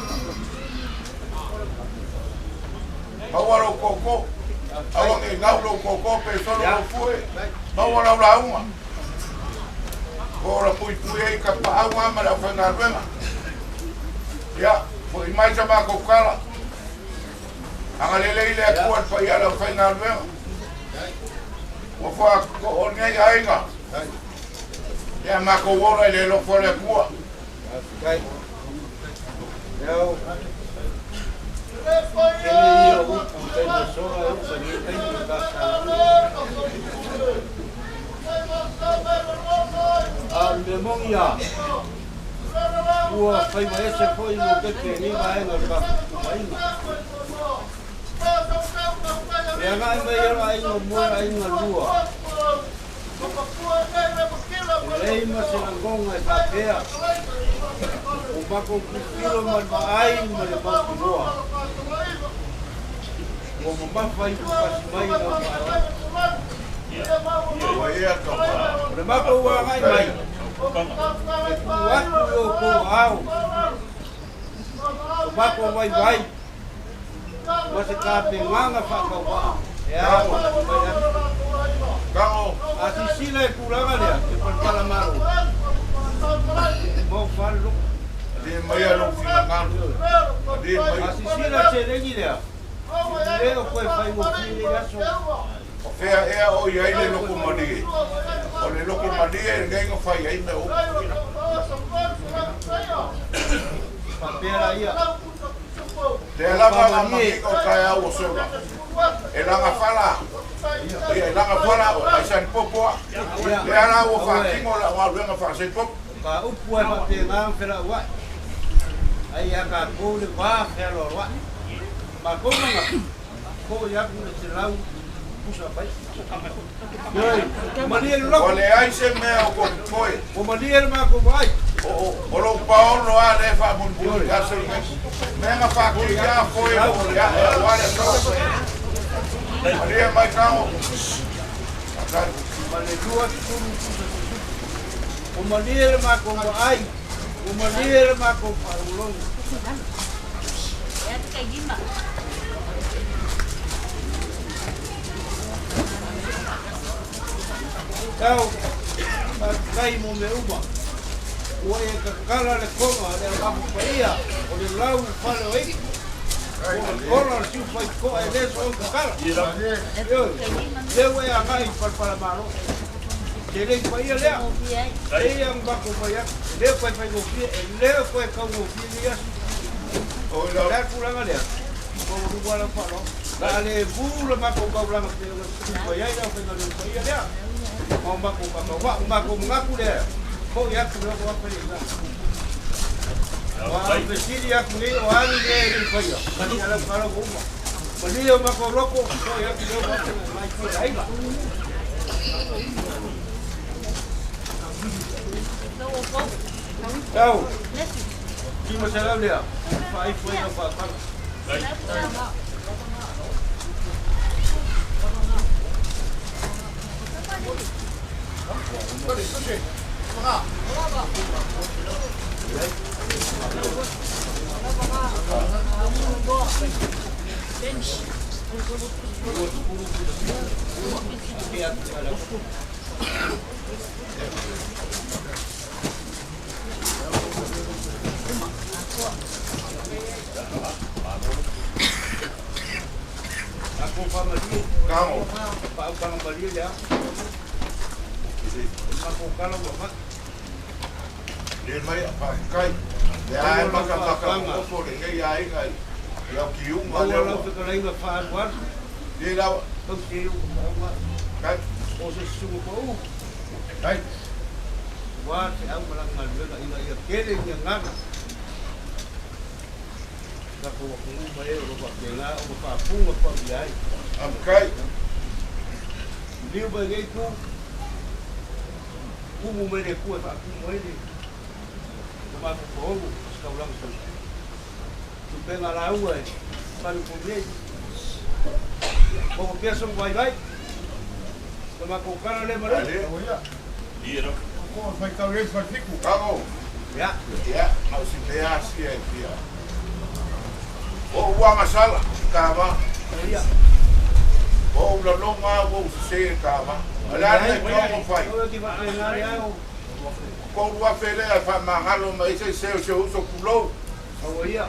Mawaro koko. Awang e ngaulo koko pe solo o fue. Mawaro la uma. Ora pui pui e ka pa awa ma lau whenga ruenga. Ia. Foi mais a bako kala. Anga lele ile akua pa ia lau whenga ruenga. Wa fa ko o nei ainga. Ya mako wora ile lo fore kua. kai eu ele ia o contendo só eu sabia tem que gastar a memoria o foi mais esse foi no que nem vai no ya ngai mai ai no mo ai no lua Lei mas na gonga e papea. O bako kilo mai ma le bako boa. O mama fai ku mai na pa. Wa ia ka pa. O bako wa mai. Wa ku ko au. O bako vai. Mas ka pe nganga fa ka wa. Ya. Kamo. Asisila e kulanga lea, e palpala maro. Mau falu. Di mai alo fina ngalo. Di mai. Asisila se lengi lea. Leo koe fai mo fili yaso. O fea ea o ia ile loko madi. O le loko madi e ngai ngo fai ai me o. Papera ia. Te lava mama ko kai au sola. E langa fala. E langa fala o ai san popo. E ara o fa kingo la wa luenga fa se pop. Ka upu e pape ngang fera ua. Ai aka kou le waa fera ua. Ma kou manga. Kou yaku le te lau. Pusa pai. Maria le loko. O le ai se mea o ko koe. O maria le mako vai. O lo paolo a le fa mun bulu ya se menga fa ki ya foi o ya wa le so Maria mai kamo Ma le dua tunu pusa. O maria le mako vai. Umalir mako parulong. Ya tu kayak gimana? Kau pakai mo me uma. Oe kakala le konga le kapu paia o le lau falo ei. Kola si fai ko e le so kakala. Le oe a ngai para maro. Ele paia le. Ei ang bako paia. Le fai go fie, le fai ka go fie ya. O le kulanga le. Ko ru wala falo. Dale bula mako ka blanga te paia ya fai no paia le. O mako ngaku le. Ko ya ku lo wa pele na. Wa pesiri ya ku ni o ani le ni paia. Mani ala para go ma. Mani o mako roko ko ya ku lo wa pele mai ko ai ba. Tau. Kimo se la lea. Fai foi no pa. Aku family kau kau balik ya. Aku kalau buat Dia mai pakai. Ya makan opo de ngai ai ngai. Ya kiu ma le. kalau tu kalau ingat faham kan. Dia lau Tu kiu kai. proses sungguh kau. Kai. Wah, saya malang malu nak ingat kele yang nak. Aku aku bayar rumah kena, rumah pun apa biaya. Am kai. Dia bagai tu, kumu mere kuat aku mere. Rumah aku kau, sekarang tu. Tu pengen lalu eh, baru punya. Kau biasa baik-baik. Rumah aku kan ada mana? Dia dah. Kau mai kau res fiku kau. Ya. Ya, mau si dia sia dia. O ua masala kama. Ya. O la longa o se kama. Ala ni ko fai. Kau tiba dengar ya. Ko ua fele fa mahalo mai se uso pulo. Oh iya.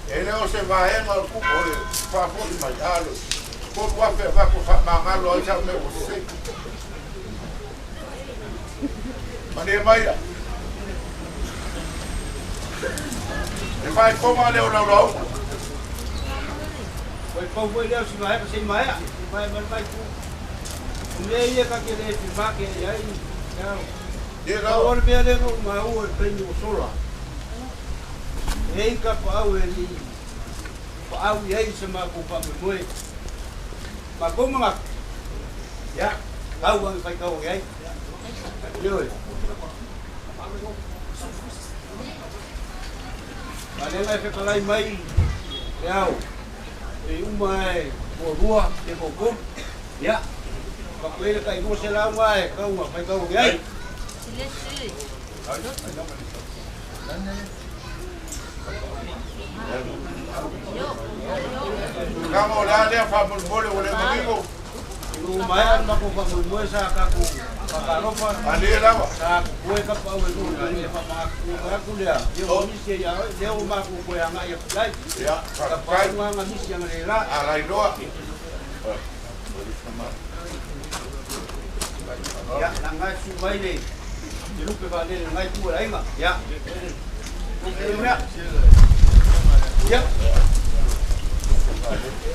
Ele o se vai mal ku o fa fo mai alo. Ko ua fe va ko fa mahalo ai sa me o se. Mane mai. E fai como le o lo. Kau boleh lihat semua pasal maya, maya berbaik tu. Ini ia kaki dia tiba ke ya ini. Dia Kau lau. orang biar dia mau penyu sola. Ei kapau ini, kapau ya ini semua kupa bermui. Bagus mengak. Ya, kau orang saya kau ya. Jauh. Ada lagi sekalai mai. Ya. Thì mày của đua thì của cung dạ và quê là cái đua xe lao ngoài câu mà phải câu cái Kamu dah dia fa boleh begitu. lumayan ako pa mo sa kako pakaropa Andi lah. sa kuwe ka pa ulo ni pa mga kuya yo misi ya yo ma ku kuya nga ya play Ya, ka pa pakai nga misi yang rela alai doa. ya nga subay ni dilu pe ba ni nga ku ai ma ya ya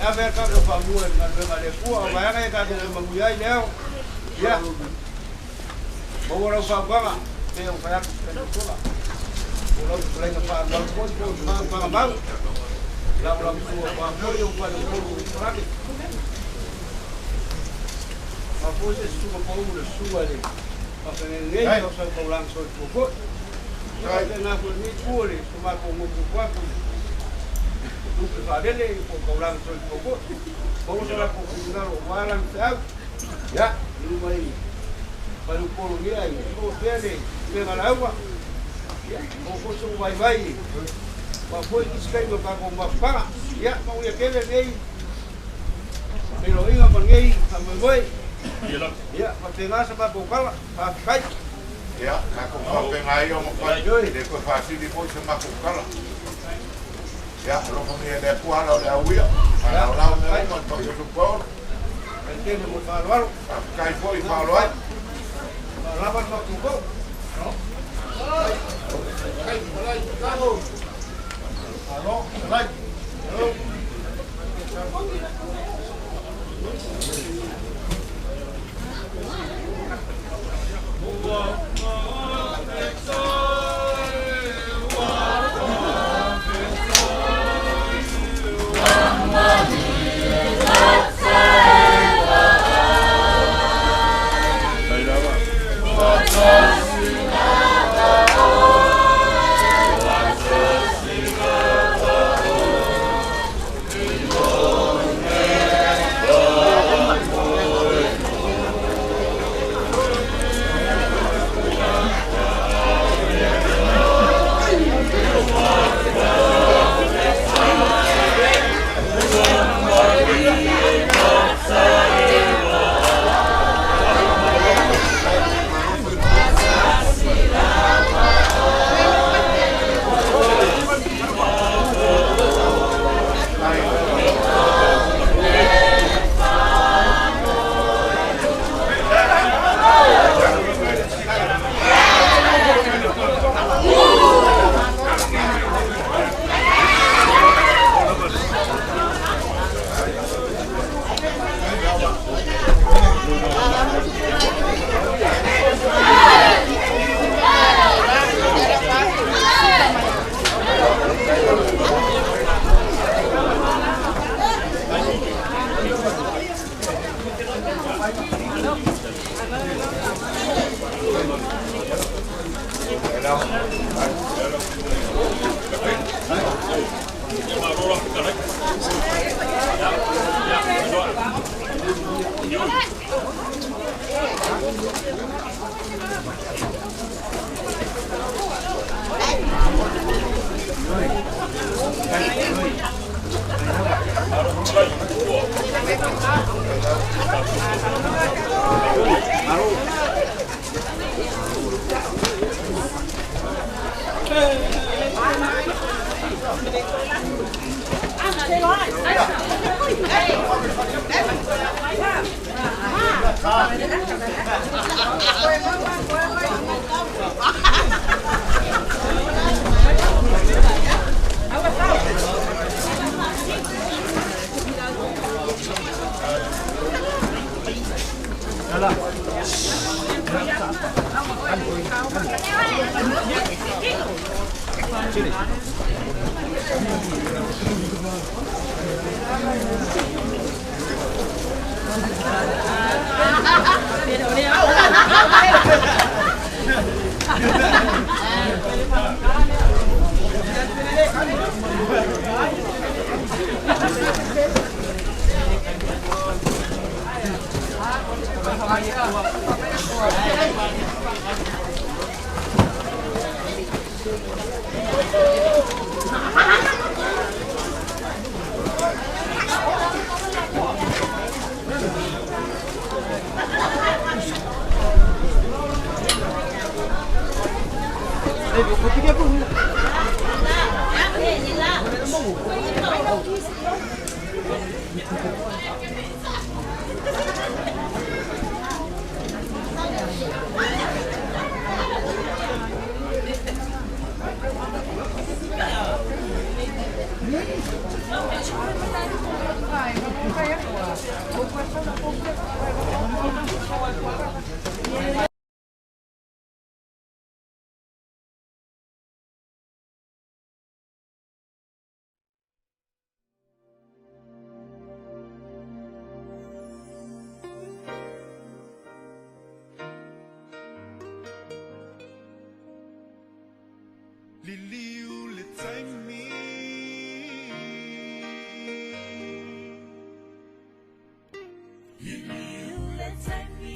a ver ka ko pa mu na be ma le ku a ba nga ka ko ma mu ya leo ya mo wala fa ba te o fa ko ko la o lo play na pa ba ko ko ma pa ma la ko ko pa mo yo pa ko ko ra ki ma po se su ko po le su ale pa que en ello so ko lang so ko ai na ko ni ku le ko ma ko mo ko ko Lupe Vaeila por cobrar o seu pouco. Vamos lá configurar o balance. Ya, ini mai. Baru polo dia ini, oh dia ni, dia ngalau apa? Oh kosong bayi. Bapak ini sekali berkagum bapak, ya mau ya kene ni. Pero ingat panggil sama boy. Ya, patenga sama bokal, pakai. Ya, aku papengai om pakai, deko fasi di pos sama bokal. Ya, lo pemia de kuala de awia. Kalau lau ni mon to yo support. Entiende mo falar. Kai foi falar. Lawan mo tuko. Kai malai kago. Halo, malai. Halo.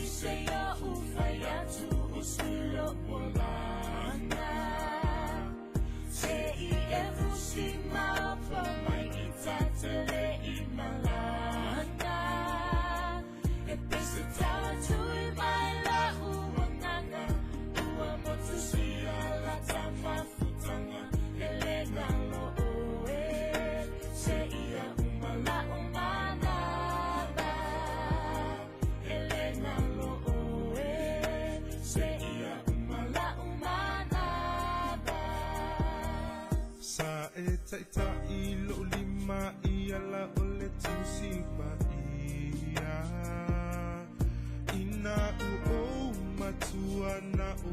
Say, oh, Sa e taitai lo lima ia la ole tusi pa ia. Ina u o matua na o